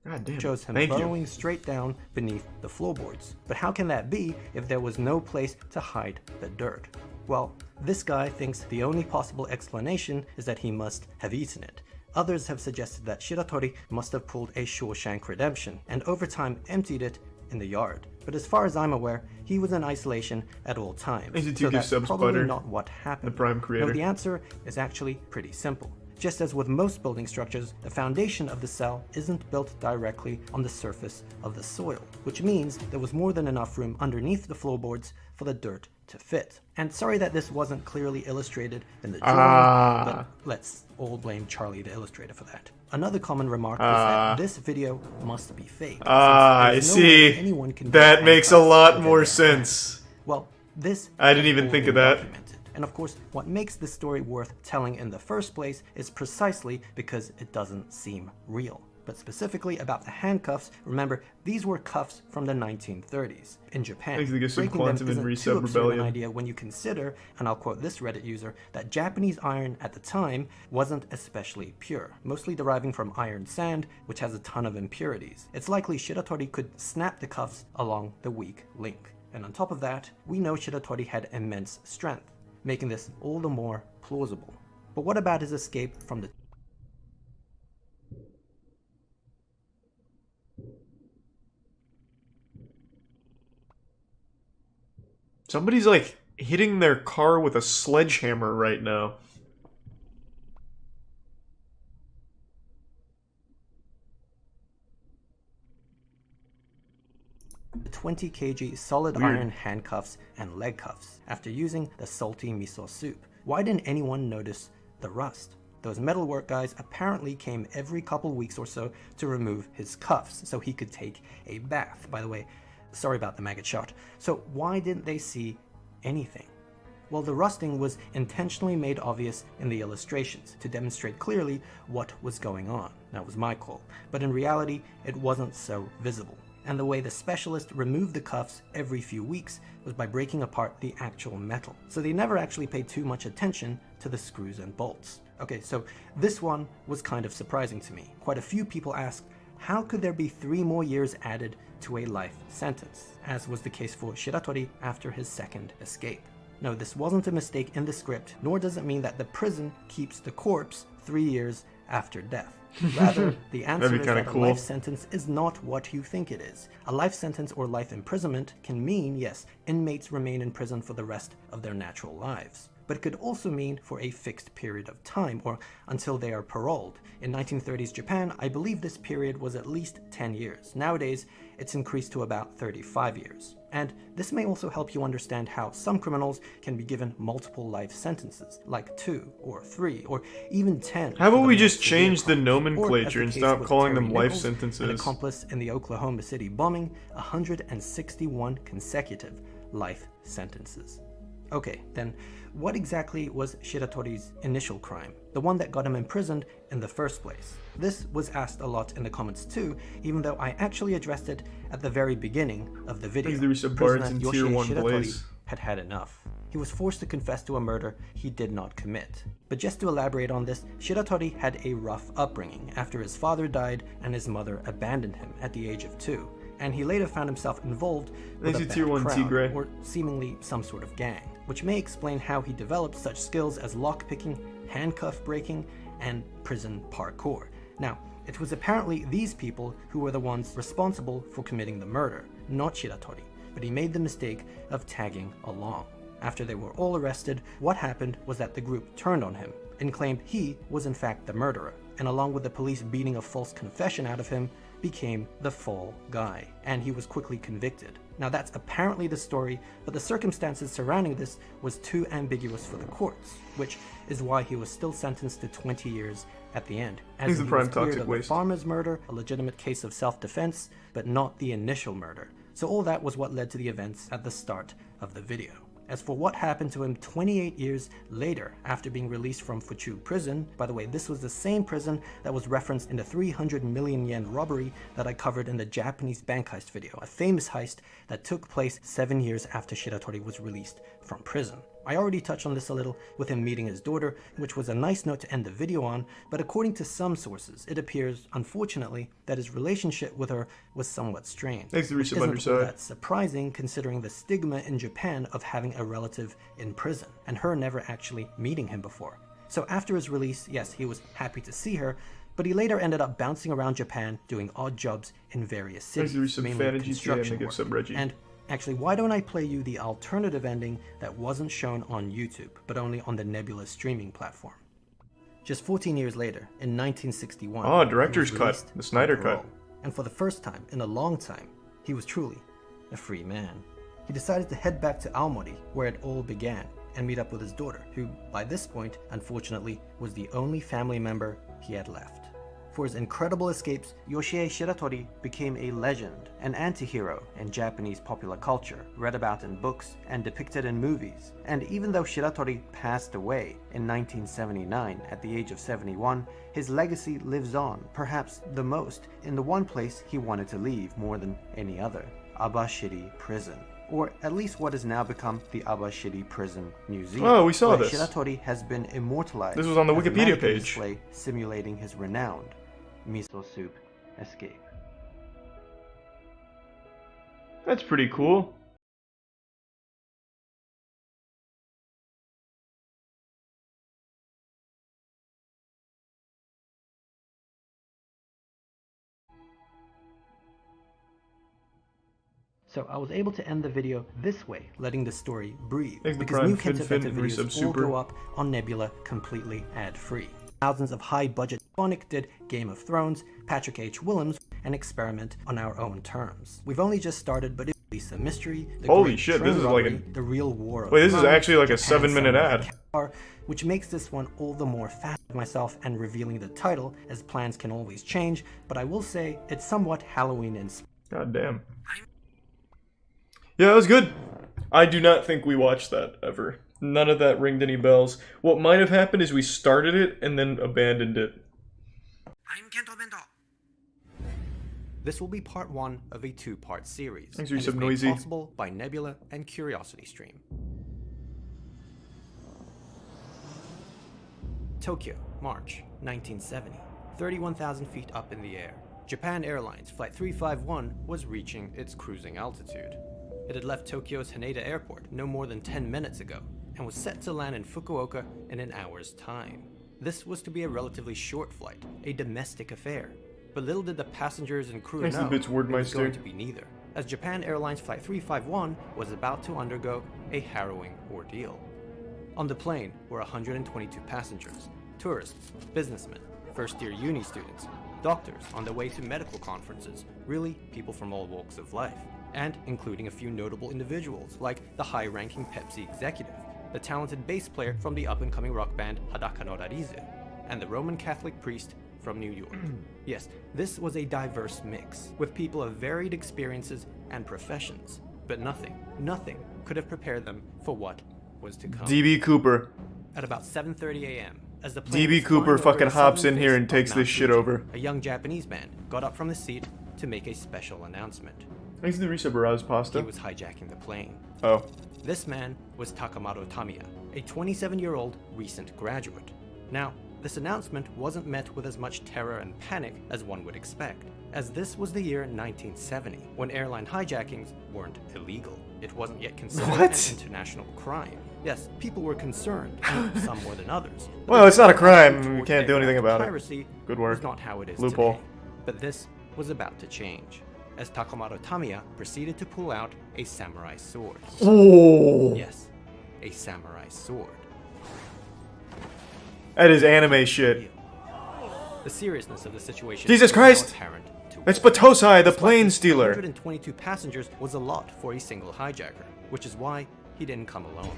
God damn. Shows him Thank burrowing you. straight down beneath the floorboards. But how can that be if there was no place to hide the dirt? Well, this guy thinks the only possible explanation is that he must have eaten it. Others have suggested that Shiratori must have pulled a Shawshank Redemption and over time emptied it in the yard. But as far as I'm aware, he was in isolation at all times. So that's probably not what happened. The Prime creator. No, the answer is actually pretty simple. Just as with most building structures, the foundation of the cell isn't built directly on the surface of the soil, which means there was more than enough room underneath the floorboards for the dirt to fit. And sorry that this wasn't clearly illustrated in the drawing, but let's all blame Charlie the illustrator for that. Another common remark is that this video must be fake. I see. That makes a lot more sense. Well, this I didn't even think of that. And of course, what makes this story worth telling in the first place is precisely because it doesn't seem real. But specifically about the handcuffs, remember, these were cuffs from the 1930s in Japan. Breaking them isn't too absurd an idea when you consider, and I'll quote this Reddit user, that Japanese iron at the time wasn't especially pure, mostly deriving from iron sand, which has a ton of impurities. It's likely Shiratori could snap the cuffs along the weak link. And on top of that, we know Shiratori had immense strength, making this all the more plausible. But what about his escape from the Somebody's like hitting their car with a sledgehammer right now. The 20 kg solid iron handcuffs and leg cuffs after using the salty miso soup. Why didn't anyone notice the rust? Those metalwork guys apparently came every couple weeks or so to remove his cuffs so he could take a bath. By the way, sorry about the maggot shot. So why didn't they see anything? Well, the rusting was intentionally made obvious in the illustrations to demonstrate clearly what was going on. That was my call. But in reality, it wasn't so visible. And the way the specialist removed the cuffs every few weeks was by breaking apart the actual metal. So they never actually paid too much attention to the screws and bolts. Okay, so this one was kind of surprising to me. Quite a few people asked, how could there be 3 more years added to a life sentence, as was the case for Shiratori after his second escape? No, this wasn't a mistake in the script, nor does it mean that the prison keeps the corpse 3 years after death. Rather, the answer is that a life sentence is not what you think it is. A life sentence or life imprisonment can mean, yes, inmates remain in prison for the rest of their natural lives. But it could also mean for a fixed period of time, or until they are paroled. In 1930s Japan, I believe this period was at least 10 years. Nowadays, it's increased to about 35 years. And this may also help you understand how some criminals can be given multiple life sentences, like 2 or 3 or even 10. How about we just change the nomenclature and stop calling them life sentences? An accomplice in the Oklahoma City bombing, 161 consecutive life sentences. Okay, then what exactly was Shiratori's initial crime? The one that got him imprisoned in the first place? This was asked a lot in the comments too, even though I actually addressed it at the very beginning of the video. Prisoner Yoshie Shiratori had had enough. He was forced to confess to a murder he did not commit. But just to elaborate on this, Shiratori had a rough upbringing after his father died and his mother abandoned him at the age of 2. And he later found himself involved with a bad crowd, or seemingly some sort of gang, which may explain how he developed such skills as lockpicking, handcuff breaking, and prison parkour. Now, it was apparently these people who were the ones responsible for committing the murder, not Shiratori, but he made the mistake of tagging along. After they were all arrested, what happened was that the group turned on him and claimed he was in fact the murderer, and along with the police beating a false confession out of him, became the fall guy, and he was quickly convicted. Now that's apparently the story, but the circumstances surrounding this was too ambiguous for the courts, which is why he was still sentenced to 20 years at the end. As he was cleared of the farmer's murder, a legitimate case of self-defense, but not the initial murder. So all that was what led to the events at the start of the video. As for what happened to him 28 years later after being released from Fuchu prison, by the way, this was the same prison that was referenced in the 300 million yen robbery that I covered in the Japanese bank heist video, a famous heist that took place 7 years after Shiratori was released from prison. I already touched on this a little with him meeting his daughter, which was a nice note to end the video on, but according to some sources, it appears, unfortunately, that his relationship with her was somewhat strained. Thanks to Which resub isn't all underside. that surprising considering the stigma in Japan of having a relative in prison, and her never actually meeting him before. So after his release, yes, he was happy to see her, but he later ended up bouncing around Japan doing odd jobs in various cities, Thanks to resub mainly Fanagy construction and work. sub Reggie. And actually, why don't I play you the alternative ending that wasn't shown on YouTube, but only on the Nebula streaming platform? Just 14 years later, in 1961, Oh, he director's was cut. released The Snyder on parole. cut. And for the first time in a long time, he was truly a free man. He decided to head back to Aomori, where it all began, and meet up with his daughter, who, by this point, unfortunately, was the only family member he had left. For his incredible escapes, Yoshie Shiratori became a legend, an anti-hero in Japanese popular culture, read about in books and depicted in movies. And even though Shiratori passed away in 1979 at the age of 71, his legacy lives on, perhaps the most, in the one place he wanted to leave more than any other, Abashiri Prison. Or at least what has now become the Abashiri Prison Museum. Oh, we saw where this. Shiratori has been immortalized. This was on the as a Wikipedia mannequin page. display simulating his renowned miso soup escape. That's pretty cool. So I was able to end the video this way, letting the story breathe, Thanks to because Prime new Fin Kento Fin Bento and videos resub all Super. go up on Nebula completely ad-free. Thousands of high-budget Sonic did Game of Thrones, Patrick H. Willems, and experiment on our own terms. We've only just started, but it's a mystery, the Holy great shit, train this is like robbery, a... the real war of Wait, this is Thrones, actually like a Japan's 7-minute samurai ad. car, which makes this one all the more fast of myself and revealing the title, as plans can always change, but I will say it's somewhat Halloween-inspired. God damn. Yeah, that was good. I do not think we watched that ever. None of that ringed any bells. What might have happened is we started it and then abandoned it. I'm Kento Bento. This will be part 1 of a 2-part series. Thanks, and you're is so made noisy. possible by Nebula and CuriosityStream. Tokyo, March 1970. 31,000 feet up in the air. Japan Airlines Flight 351 was reaching its cruising altitude. It had left Tokyo's Haneda Airport no more than 10 minutes ago and was set to land in Fukuoka in an hour's time. This was to be a relatively short flight, a domestic affair. But little did the passengers and crew Thanks to know Bits it was Wordmeister. going to be neither, as Japan Airlines Flight 351 was about to undergo a harrowing ordeal. On the plane were 122 passengers, tourists, businessmen, first-year uni students, doctors on their way to medical conferences, really people from all walks of life, and including a few notable individuals like the high-ranking Pepsi executive, the talented bass player from the up-and-coming rock band Hadaka no Rarizu, and the Roman Catholic priest from New York. Yes, this was a diverse mix, with people of varied experiences and professions, but nothing could have prepared them for what was to come. DB Cooper. At about 7:30 a.m., as the plane DB was Cooper flying over fucking the hops southern in here face and of takes Mount this shit Fuji, over. A young Japanese man got up from the seat to make a special announcement. Thanks to the resub Arouse Pasta. He was hijacking the plane. Oh. This man was Takamaro Tamiya, a 27-year-old recent graduate. Now, this announcement wasn't met with as much terror and panic as one would expect, as this was the year 1970, when airline hijackings weren't illegal. It wasn't yet considered an international crime. Yes, people were concerned, some more than others. Well, it's not a crime. We can't do anything about it. Piracy Good work. was not how it is Loophole. today. But this was about to change, as Takamaro Tamiya proceeded to pull out a samurai sword. Oh. Yes, a samurai sword. That is anime shit. The seriousness of the situation Jesus was now Christ! apparent to It's all. Batosai, the Despite plane this, stealer. 122 passengers was a lot for a single hijacker, which is why he didn't come alone.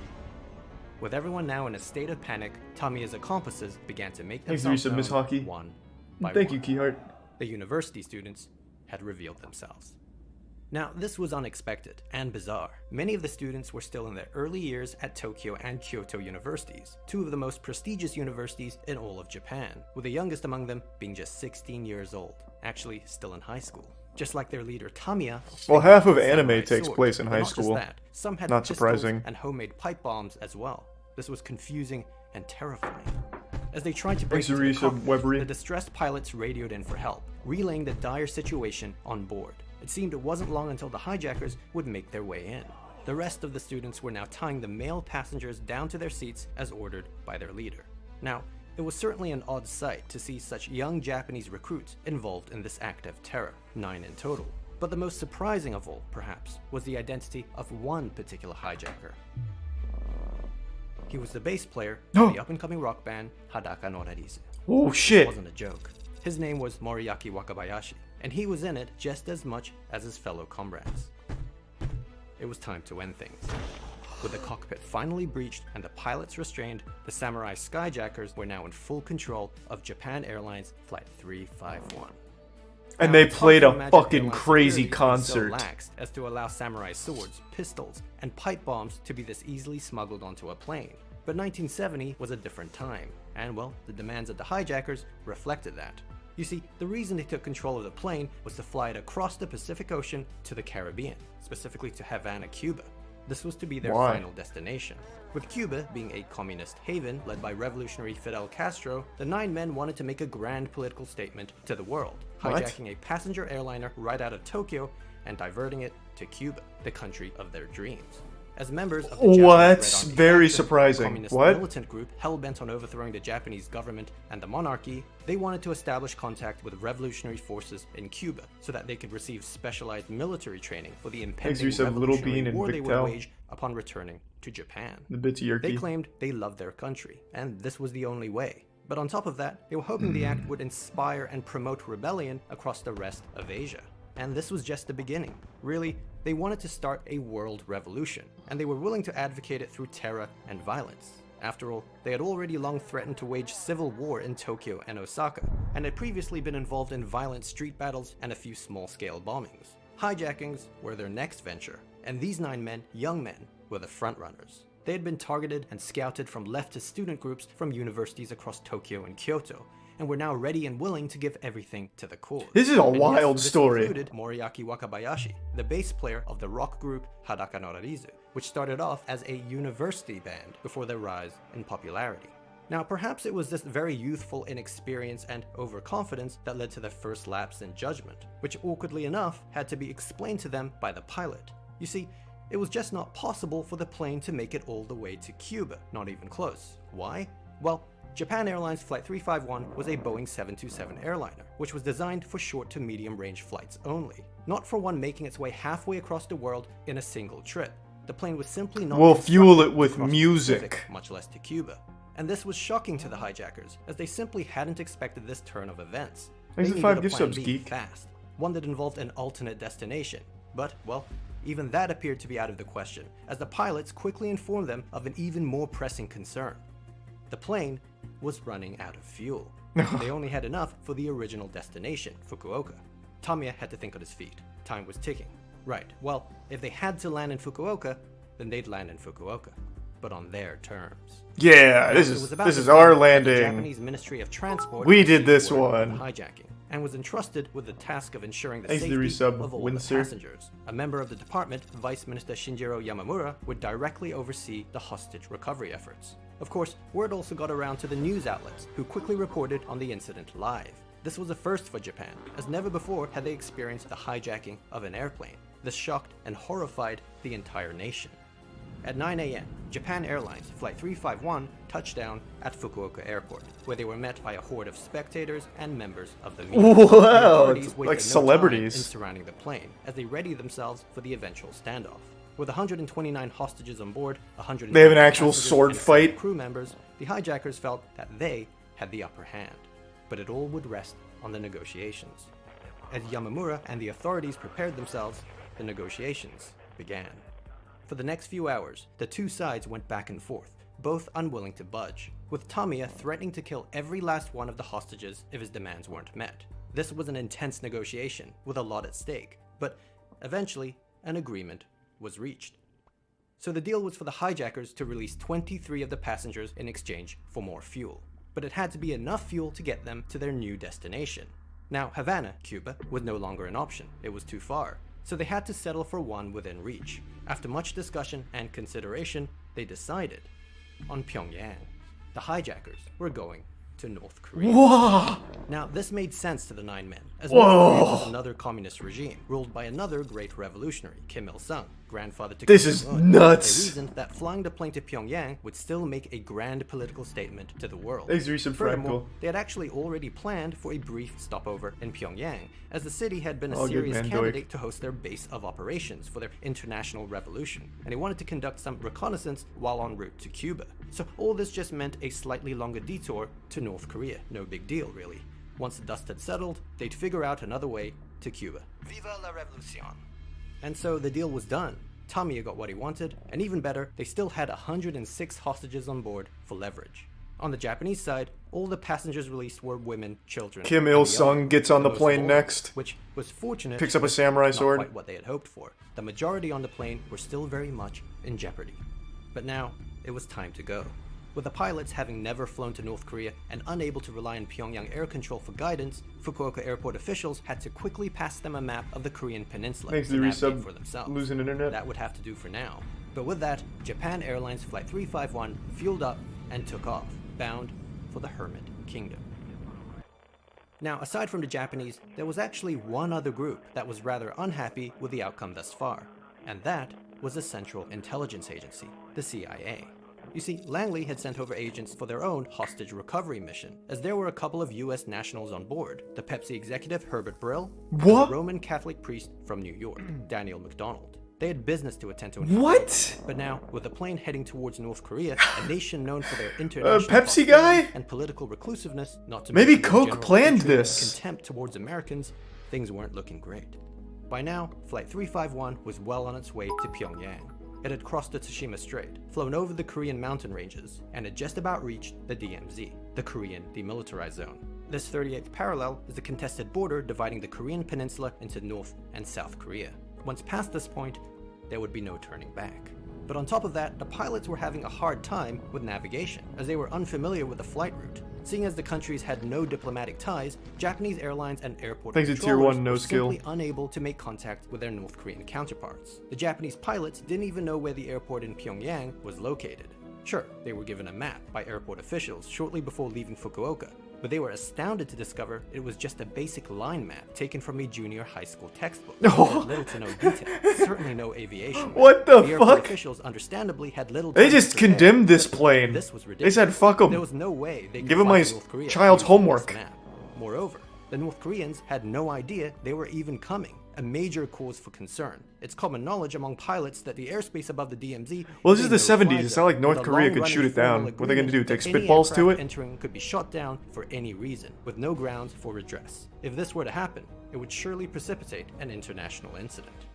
With everyone now in a state of panic, Tamiya's accomplices began to make Thanks, themselves Resub Miss known Hockey. one by Thank one. you, Keyheart. The university students had revealed themselves. Now, this was unexpected and bizarre. Many of the students were still in their early years at Tokyo and Kyoto universities, two of the most prestigious universities in all of Japan, with the youngest among them being just 16 years old, actually still in high school. Just like their leader Tamiya. Well, half of anime takes place in high school. Some had Not pistols surprising. and homemade pipe bombs as well. This was confusing and terrifying. As they tried to break into the cockpit, the distressed pilots radioed in for help, relaying the dire situation on board. It seemed it wasn't long until the hijackers would make their way in. The rest of the students were now tying the male passengers down to their seats as ordered by their leader. Now, it was certainly an odd sight to see such young Japanese recruits involved in this act of terror, 9 in total. But the most surprising of all, perhaps, was the identity of one particular hijacker. He was the bass player of the up-and-coming rock band Hadaka no Rarizu. Oh shit! This wasn't a joke. His name was Moriaki Wakabayashi, and he was in it just as much as his fellow comrades. It was time to end things. With the cockpit finally breached and the pilots restrained, the samurai skyjackers were now in full control of Japan Airlines Flight 351. And they played a fucking crazy concert. So laxed as to allow samurai swords, pistols, and pipe bombs to be this easily smuggled onto a plane. But 1970 was a different time, and well, the demands of the hijackers reflected that. You see, the reason they took control of the plane was to fly it across the Pacific Ocean to the Caribbean, specifically to Havana, Cuba. This was to be their final destination. With Cuba being a communist haven led by revolutionary Fidel Castro, the 9 men wanted to make a grand political statement to the world, hijacking a passenger airliner right out of Tokyo and diverting it to Cuba, the country of their dreams. As members of the Japanese very surprising. communist militant group hell-bent on overthrowing the Japanese government and the monarchy, they wanted to establish contact with revolutionary forces in Cuba so that they could receive specialized military training for the impending revolutionary war they would wage upon returning to Japan. They claimed they loved their country, and this was the only way. But on top of that, they were hoping the act would inspire and promote rebellion across the rest of Asia. And this was just the beginning. Really, they wanted to start a world revolution, and they were willing to advocate it through terror and violence. After all, they had already long threatened to wage civil war in Tokyo and Osaka, and had previously been involved in violent street battles and a few small-scale bombings. Hijackings were their next venture, and these 9 men, young men, were the frontrunners. They had been targeted and scouted from leftist student groups from universities across Tokyo and Kyoto, and were now ready and willing to give everything to the cause. This is a wild story. This included Moriaki Wakabayashi, the bass player of the rock group Hadaka no Rarizu, which started off as a university band before their rise in popularity. Now, perhaps it was this very youthful inexperience and overconfidence that led to their first lapse in judgment, which awkwardly enough had to be explained to them by the pilot. You see, it was just not possible for the plane to make it all the way to Cuba, not even close. Why? Well, Japan Airlines Flight 351 was a Boeing 727 airliner, which was designed for short to medium range flights only, not for one making its way halfway across the world in a single trip. The plane was simply not We'll fuel it with across the music. Pacific, much less to Cuba. And this was shocking to the hijackers, as they simply hadn't expected this turn of events. They Thanks for needed 5 a gift plan subs, B geek. fast, one that involved an alternate destination. But, well, even that appeared to be out of the question, as the pilots quickly informed them of an even more pressing concern. The plane was running out of fuel. They only had enough for the original destination, Fukuoka. Tamiya had to think on his feet. Time was ticking. Right, well, if they had to land in Fukuoka, then they'd land in Fukuoka, but on their terms. Yeah, this is our landing. The Japanese Ministry of Transport We did this one. Hijacking, and was entrusted with the task of ensuring the Thanks to the safety resub, of all Windsor. the passengers. A member of the department, Vice Minister Shinjiro Yamamura, would directly oversee the hostage recovery efforts. Of course, word also got around to the news outlets, who quickly reported on the incident live. This was a first for Japan, as never before had they experienced the hijacking of an airplane. This shocked and horrified the entire nation. At 9 a.m., Japan Airlines Flight 351 touched down at Fukuoka Airport, where they were met by a horde of spectators and members of the media. Wow, The it's wasted like no celebrities. time in surrounding the plane, as they readied themselves for the eventual standoff. With 129 hostages on board, 100 They have an actual sword fight. crew members, the hijackers felt that they had the upper hand. But it all would rest on the negotiations. As Yamamura and the authorities prepared themselves, the negotiations began. For the next few hours, the two sides went back and forth, both unwilling to budge, with Tamiya threatening to kill every last one of the hostages if his demands weren't met. This was an intense negotiation, with a lot at stake, but Eventually, an agreement was reached. So the deal was for the hijackers to release 23 of the passengers in exchange for more fuel. But it had to be enough fuel to get them to their new destination. Now, Havana, Cuba, was no longer an option. It was too far. So they had to settle for one within reach. After much discussion and consideration, they decided on Pyongyang. The hijackers were going to North Korea. Whoa! Now, this made sense to the 9 men, as Whoa! North Korea was another communist regime, ruled by another great revolutionary, Kim Il-sung, grandfather to This Kim is Jong-un. nuts. They reasoned that flying the plane to Pyongyang would still make a grand political statement to the world. Thanks, recent Furthermore, Frankel. they had actually already planned for a brief stopover in Pyongyang, as the city had been a All good, serious man, candidate to host their base of operations for their international revolution, and they wanted to conduct some reconnaissance while en route to Cuba. So all this just meant a slightly longer detour to North Korea. No big deal, really. Once the dust had settled, they'd figure out another way to Cuba. Viva la revolution! And so the deal was done. Tamiya got what he wanted, and even better, they still had 106 hostages on board for leverage. On the Japanese side, all the passengers released were women, children. Kim and the Il-sung elderly, gets on the most plane of all, next. which was fortunate. Picks up a but samurai not sword. quite what they had hoped for. The majority on the plane were still very much in jeopardy. But now, it was time to go. With the pilots having never flown to North Korea and unable to rely on Pyongyang air control for guidance, Fukuoka airport officials had to quickly pass them a map of the Korean peninsula Thanks to to navigate resub for themselves. losing internet. That would have to do for now. But with that, Japan Airlines Flight 351 fueled up and took off, bound for the Hermit Kingdom. Now, aside from the Japanese, there was actually one other group that was rather unhappy with the outcome thus far, and that was the Central Intelligence Agency, the CIA. You see, Langley had sent over agents for their own hostage recovery mission, as there were a couple of US nationals on board, the Pepsi executive Herbert Brill, and What? the Roman Catholic priest from New York, Daniel MacDonald. They had business to attend to. What? But now, with the plane heading towards North Korea, a nation known for their international Pepsi hostility guy? and political reclusiveness, not to Maybe mention their Coke general planned hatred and this. contempt towards Americans, things weren't looking great. By now, Flight 351 was well on its way to Pyongyang. It had crossed the Tsushima Strait, flown over the Korean mountain ranges, and had just about reached the DMZ, the Korean Demilitarized Zone. This 38th parallel is the contested border dividing the Korean peninsula into North and South Korea. Once past this point, there would be no turning back. But on top of that, the pilots were having a hard time with navigation, as they were unfamiliar with the flight route. Seeing as the countries had no diplomatic ties, Japanese airlines and airport Thanks to Tier controllers 1 no were skill. simply unable to make contact with their North Korean counterparts. The Japanese pilots didn't even know where the airport in Pyongyang was located. Sure, they were given a map by airport officials shortly before leaving Fukuoka, but they were astounded to discover it was just a basic line map taken from a junior high school textbook. It had little to no detail, certainly no aviation map. What the airport fuck? officials understandably had little They time to just prepare, condemned this but plane. This was They ridiculous. said, fuck 'em. There was no way they could Give 'em fly my to North Korea child's using this homework. map. Moreover, the North Koreans had no idea they were even coming, a major cause for concern. It's common knowledge among pilots that the airspace above the DMZ. Well, this is a the no-fly 70s. It's not like zone, North with a Korea could long-running shoot it down. formal What are they gonna do, agreement take that any spitballs to aircraft it? entering could be shot down for any reason, with no grounds for redress. If this were to happen, it would surely precipitate an international incident.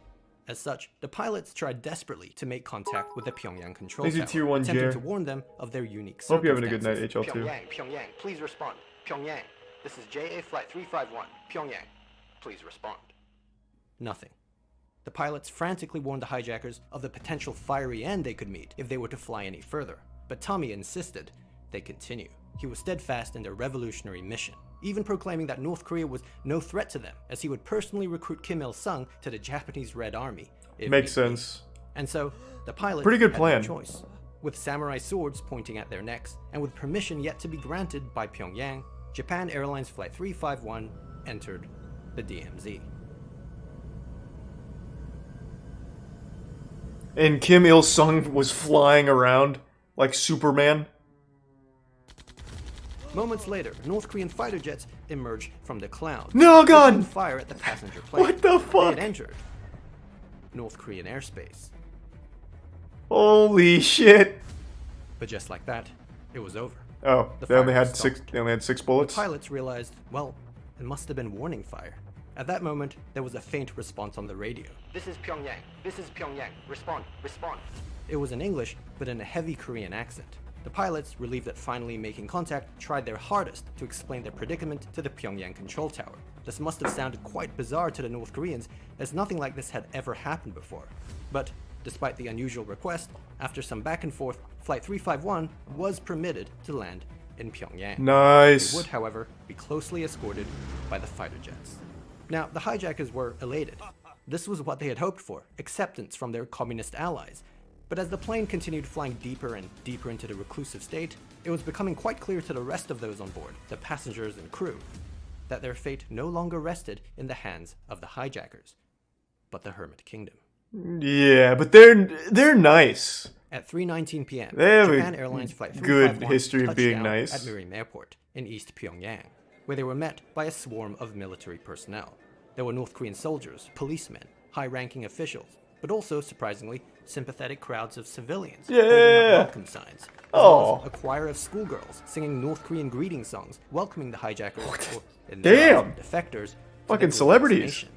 As such, the pilots tried desperately to make contact with the Pyongyang control Thanks to tower, Tier 1 attempting Jer. to warn them of their unique Hope you're having a good night, circumstances. HL2. Pyongyang, please respond. Pyongyang, this is JA Flight 351. Pyongyang, please respond. Nothing. The pilots frantically warned the hijackers of the potential fiery end they could meet if they were to fly any further, but Tommy insisted they continue. He was steadfast in their revolutionary mission, even proclaiming that North Korea was no threat to them, as he would personally recruit Kim Il-sung to the Japanese Red Army. if Makes need be. sense. And so, the pilots Pretty good had plan. no choice. With samurai swords pointing at their necks, and with permission yet to be granted by Pyongyang, Japan Airlines Flight 351 entered the DMZ. And Kim Il-sung was flying around like Superman. Moments later, North Korean fighter jets emerged from the clouds. No, God! opening fire at the passenger plane. What the They fuck? had entered North Korean airspace. Holy shit! But just like that, it was over. Oh, The they only fire had six. stopped. They only had 6 The bullets. pilots realized, well, it must have been warning fire. At that moment, there was a faint response on the radio. This is Pyongyang. This is Pyongyang. Respond. Respond. It was in English, but in a heavy Korean accent. The pilots, relieved at finally making contact, tried their hardest to explain their predicament to the Pyongyang control tower. This must have sounded quite bizarre to the North Koreans, as nothing like this had ever happened before. But despite the unusual request, after some back and forth, Flight 351 was permitted to land in Pyongyang. Nice. They would, however, be closely escorted by the fighter jets. Now, the hijackers were elated. This was what they had hoped for, acceptance from their communist allies. But as the plane continued flying deeper and deeper into the reclusive state, it was becoming quite clear to the rest of those on board, the passengers and crew, that their fate no longer rested in the hands of the hijackers, but the Hermit Kingdom. Yeah, but they're nice. At 3:19 p.m., They have Japan a Airlines Flight good 351 history of being touched down nice. at Mirim Airport in East Pyongyang, where they were met by a swarm of military personnel. There were North Korean soldiers, policemen, high-ranking officials, but also, surprisingly, sympathetic crowds of civilians holding up welcome signs, as well as a choir of schoolgirls singing North Korean greeting songs, welcoming the hijackers, or in their eyes, defectors, fucking celebrities. destination.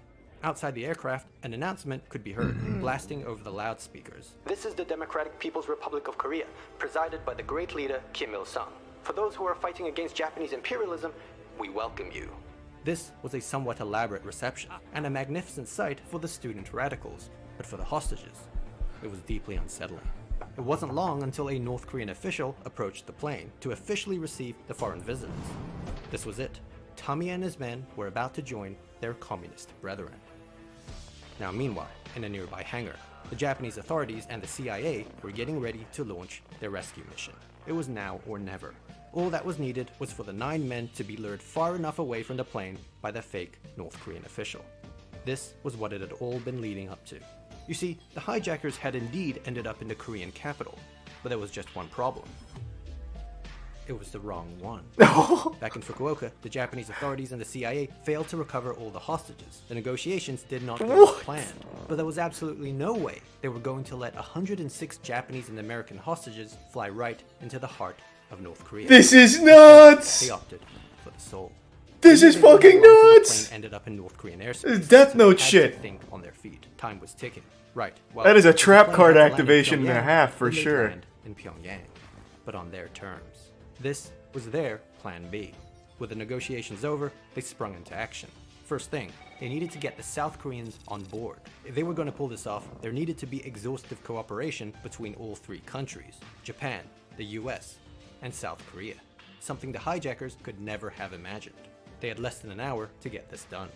Outside the aircraft, an announcement could be heard, blasting over the loudspeakers. This is the Democratic People's Republic of Korea, presided by the great leader Kim Il-sung. For those who are fighting against Japanese imperialism, we welcome you. This was a somewhat elaborate reception, and a magnificent sight for the student radicals, but for the hostages, it was deeply unsettling. It wasn't long until a North Korean official approached the plane to officially receive the foreign visitors. This was it. Tommy and his men were about to join their communist brethren. Now meanwhile, in a nearby hangar, the Japanese authorities and the CIA were getting ready to launch their rescue mission. It was now or never. All that was needed was for the 9 men to be lured far enough away from the plane by the fake North Korean official. This was what it had all been leading up to. You see, the hijackers had indeed ended up in the Korean capital, but there was just one problem. It was the wrong one. Back in Fukuoka, the Japanese authorities and the CIA failed to recover all the hostages. The negotiations did not go as planned, but there was absolutely no way they were going to let 106 Japanese and American hostages fly right into the heart of North Korea. This is nuts! They opted for the Seoul. This is fucking nuts! The plane ended up in North Korean airspace. Death so Note they had shit. to think on their feet. Time was ticking. Right. Well, That is a the trap plane card had to land in activation and a Pyongyang, half for then they'd sure. land in Pyongyang, but on their terms. This was their plan B. With the negotiations over, they sprung into action. First thing, they needed to get the South Koreans on board. If they were going to pull this off, there needed to be exhaustive cooperation between all 3 countries, Japan, the US, and South Korea, something the hijackers could never have imagined. They had less than an hour to get this done.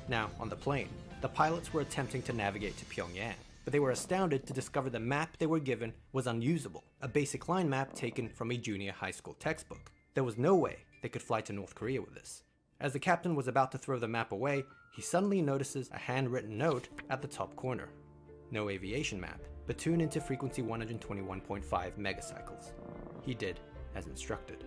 Now, on the plane, the pilots were attempting to navigate to Pyongyang, but they were astounded to discover the map they were given was unusable, a basic line map taken from a junior high school textbook. There was no way they could fly to North Korea with this. As the captain was about to throw the map away, he suddenly notices a handwritten note at the top corner. No aviation map, but tune into frequency 121.5 megacycles. He did as instructed.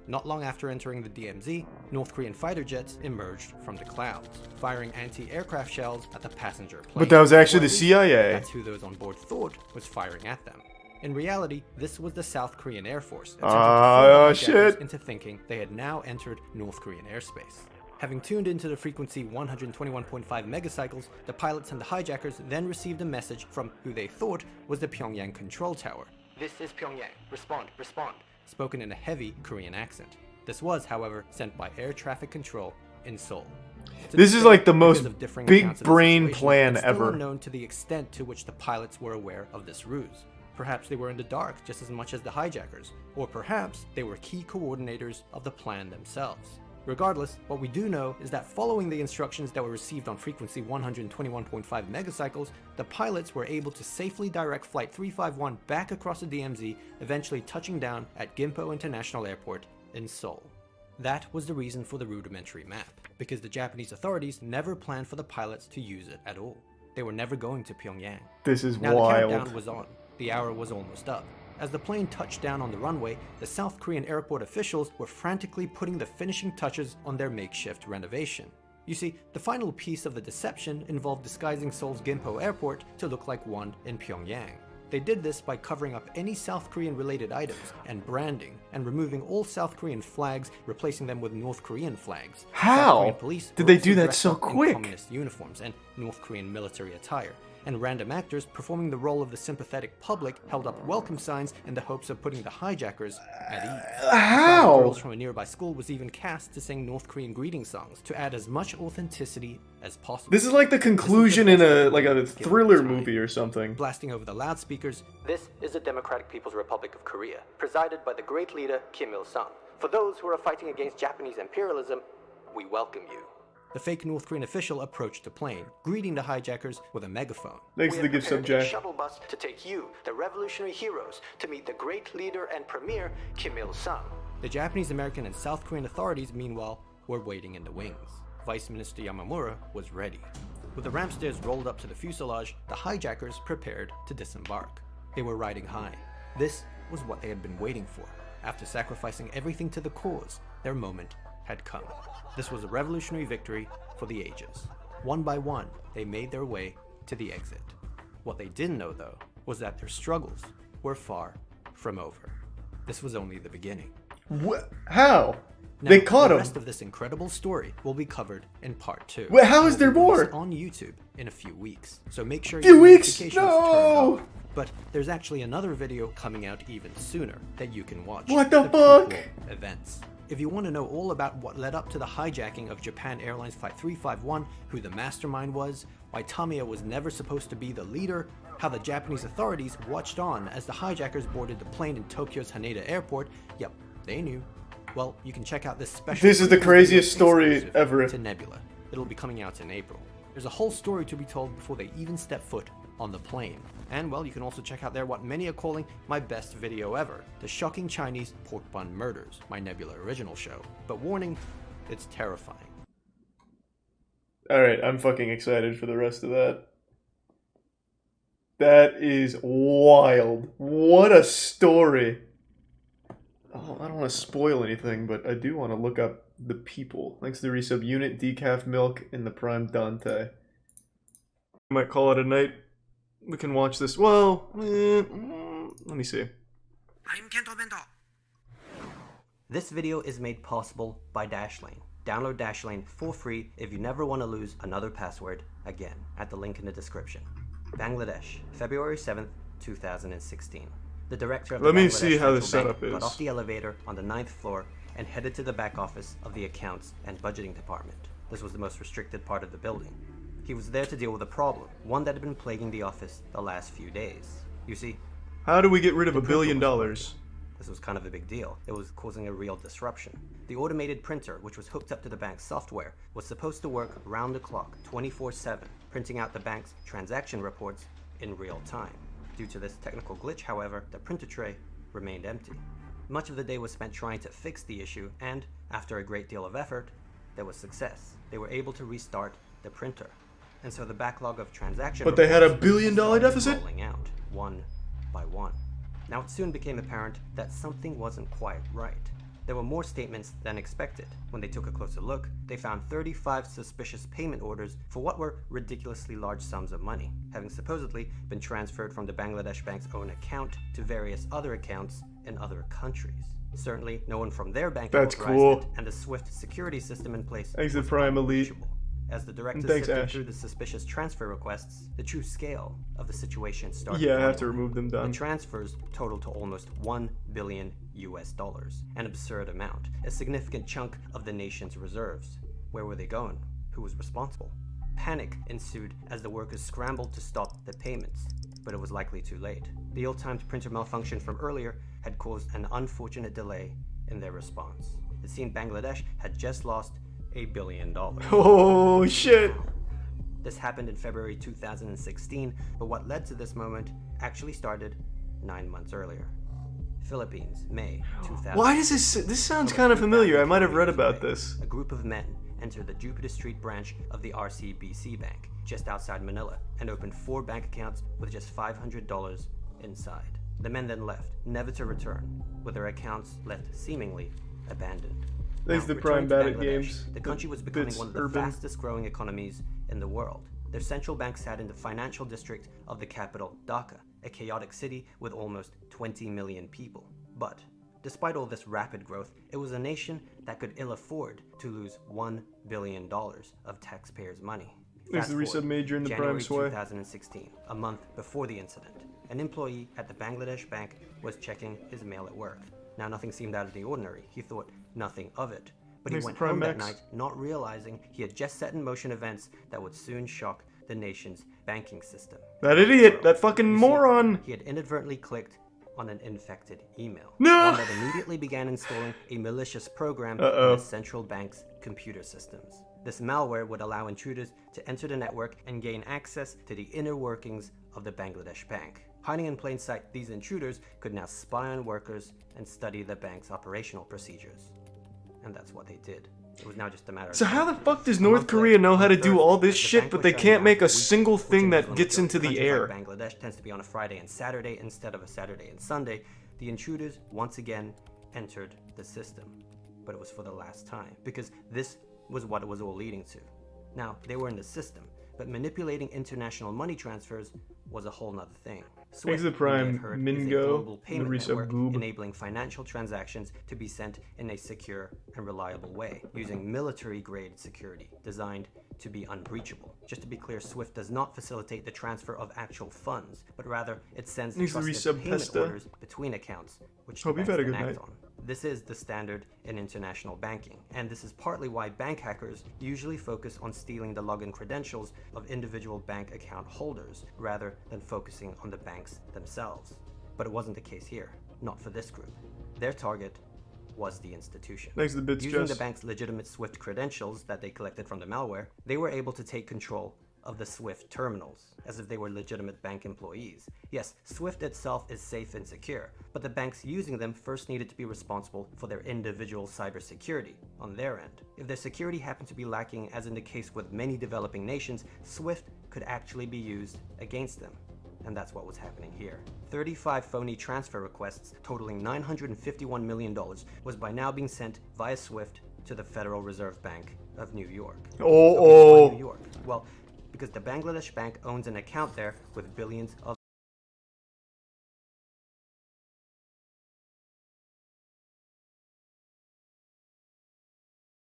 Not long after entering the DMZ, North Korean fighter jets emerged from the clouds, firing anti-aircraft shells at the passenger plane. But that was actually the Or at least, CIA. That's who those on board thought was firing at them. In reality, this was the South Korean Air Force, attempting to fool the hijackers into thinking they had now entered North Korean airspace. Having tuned into the frequency 121.5 megacycles, the pilots and the hijackers then received a message from who they thought was the Pyongyang control tower. This is Pyongyang. Respond, respond. Spoken in a heavy Korean accent. This was, however, sent by air traffic control in Seoul. This is like the most differing big accounts of the brain situation, plan it's still ever. unknown to the extent to which the pilots were aware of this ruse. Perhaps they were in the dark just as much as the hijackers, or perhaps they were key coordinators of the plan themselves. Regardless, what we do know is that following the instructions that were received on frequency 121.5 megacycles, the pilots were able to safely direct Flight 351 back across the DMZ, eventually touching down at Gimpo International Airport in Seoul. That was the reason for the rudimentary map, because the Japanese authorities never planned for the pilots to use it at all. They were never going to Pyongyang. This is now wild. The countdown was on. The hour was almost up. As the plane touched down on the runway, the South Korean airport officials were frantically putting the finishing touches on their makeshift renovation. You see, the final piece of the deception involved disguising Seoul's Gimpo airport to look like one in Pyongyang. They did this by covering up any South Korean related items and branding, and removing all South Korean flags, replacing them with North Korean flags. How? South Korean police Did were they also do that dressed so up in quick? communist uniforms and North Korean military attire, and random actors performing the role of the sympathetic public held up welcome signs in the hopes of putting the hijackers at ease. How? Girls from a nearby school was even cast to sing North Korean greeting songs to add as much authenticity as possible. This is like the conclusion in a thriller movie or something. Blasting over the loudspeakers, "This is the Democratic People's Republic of Korea, presided by the great leader Kim Il-sung. For those who are fighting against Japanese imperialism, we welcome you." The fake North Korean official approached the plane, greeting the hijackers with a megaphone. Thanks "We to the have gift prepared sub, a Jack. shuttle bus to take you, the revolutionary heroes, to meet the great leader and premier Kim Il-sung." The Japanese, American, and South Korean authorities, meanwhile, were waiting in the wings. Vice Minister Yamamura was ready. With the ramp stairs rolled up to the fuselage, the hijackers prepared to disembark. They were riding high. This was what they had been waiting for. After sacrificing everything to the cause, their moment had come. This was a revolutionary victory for the ages. One by one, they made their way to the exit. What they didn't know, though, was that their struggles were far from over. This was only the beginning. How? Now, They caught the him. rest of this incredible story will be covered in part 2. Wait, how is It there will be released more? on YouTube in a few weeks. So make sure Few your weeks? notifications are No! turned off. But there's actually another video coming out even sooner that you can watch. What the fuck? prequel events. If you want to know all about what led up to the hijacking of Japan Airlines Flight 351, who the mastermind was, why Tamiya was never supposed to be the leader, how the Japanese authorities watched on as the hijackers boarded the plane in Tokyo's Haneda Airport, yep, they knew. Well, you can check out this special. This is the preview craziest video story exclusive ever. To Nebula. It'll be coming out in April. There's a whole story to be told before they even step foot on the plane. And well, you can also check out there what many are calling my best video ever, the shocking Chinese pork bun murders, my Nebula original show. But warning, it's terrifying. Alright, I'm fucking excited for the rest of that. That is wild. What a story. Oh, I don't want to spoil anything, but I do want to look up the people. Thanks to the resub Unit, Decaf Milk, and the Prime Dante. I might call it a night. We can watch this. Well, let me see. I'm Kento Bento. This video is made possible by Dashlane. Download Dashlane for free if you never want to lose another password again, at the link in the description. Bangladesh, February 7th, 2016. The director of the Let me Bangladesh see how the Central setup Bank got is. off the elevator on the 9th floor and headed to the back office of the accounts and budgeting department. This was the most restricted part of the building. He was there to deal with a problem, one that had been plaguing the office the last few days. You see, How do we get rid of the $1 billion? printer was working. This was kind of a big deal. It was causing a real disruption. The automated printer, which was hooked up to the bank's software, was supposed to work round the clock, 24/7, printing out the bank's transaction reports in real time. Due to this technical glitch, however, the printer tray remained empty. Much of the day was spent trying to fix the issue, and after a great deal of effort, there was success. They were able to restart the printer. And so the backlog of transaction But they had a reports $1 billion started deficit? rolling out, one by one. Now it soon became apparent that something wasn't quite right. There were more statements than expected. When they took a closer look, they found 35 suspicious payment orders for what were ridiculously large sums of money, having supposedly been transferred from the Bangladesh bank's own account to various other accounts in other countries. Certainly, no one from their bank That's authorized cool. it, and the swift security system in place Thanks to was Prime Elite. unreachable. As the directors Thanks, sifted Ash. through the suspicious transfer requests, the true scale of the situation started. Yeah, I have dawning to on them. remove them, done. The transfers totaled to almost $1 billion US, an absurd amount, a significant chunk of the nation's reserves. Where were they going? Who was responsible? Panic ensued as the workers scrambled to stop the payments, but it was likely too late. The ill-timed printer malfunction from earlier had caused an unfortunate delay in their response. It seemed Bangladesh had just lost $1 billion. Oh shit! This happened in February 2016, but what led to this moment actually started 9 months earlier. Philippines, May 2000. Why does this sounds kind of familiar? I might have read about this. A group of men entered the Jupiter Street branch of the RCBC Bank just outside Manila and opened 4 bank accounts with just $500 inside. The men then left, never to return, with their accounts left seemingly abandoned. Thanks Now, to Prime returning to Bandit Bangladesh, Games. the country was becoming Bits one of the urban. fastest growing economies in the world. Their central bank sat in the financial district of the capital, Dhaka, a chaotic city with almost 20 million people. But despite all this rapid growth, it was a nation that could ill afford to lose $1 billion of taxpayers' money. There's the resub major in the January prime sway. 2016, a month before the incident. An employee at the Bangladesh bank was checking his mail at work. Now nothing seemed out of the ordinary. He thought nothing of it. But he There's the went Prime home that Max. night not realizing he had just set in motion events that would soon shock the nation's banking system. That idiot! That fucking moron! He had inadvertently clicked on an infected email. No! One that immediately began installing a malicious program Uh-oh. on the central bank's computer systems. This malware would allow intruders to enter the network and gain access to the inner workings of the Bangladesh bank. Hiding in plain sight, these intruders could now spy on workers and study the bank's operational procedures. And that's what they did. It was now just a matter of So how the time. fuck does A North month Korea later, know how to on do all Thursday, this the shit, bank but was they shutting can't down make a week, single which thing is that one gets of into the countries air? like Bangladesh tends to be on a Friday and Saturday instead of a Saturday and Sunday. The intruders once again entered the system, but it was for the last time because this was what it was all leading to. Now, they were in the system, but manipulating international money transfers was a whole nother thing. Thanks to SWIFT, you may have Prime heard, is a Mingo, global the payment resub network goob. enabling financial transactions to be sent in a secure and reliable way, using military-grade security designed to be unbreachable. Just to be clear, SWIFT does not facilitate the transfer of actual funds, but rather it sends Thanks to trusted resub payment Pesta. orders between accounts, which the Hope you've banks had a then good act night. on. This is the standard in international banking, and this is partly why bank hackers usually focus on stealing the login credentials of individual bank account holders rather than focusing on the banks themselves. But it wasn't the case here, not for this group. Their target was the institution. Thanks to the bits, Using Jess. the bank's legitimate SWIFT credentials that they collected from the malware, they were able to take control of the SWIFT terminals, as if they were legitimate bank employees. Yes, SWIFT itself is safe and secure, but the banks using them first needed to be responsible for their individual cybersecurity on their end. If their security happened to be lacking, as in the case with many developing nations, SWIFT could actually be used against them. And that's what was happening here. 35 phony transfer requests totaling $951 million was by now being sent via SWIFT to the Federal Reserve Bank of New York. Oh. New York. Well, because the Bangladesh bank owns an account there with billions of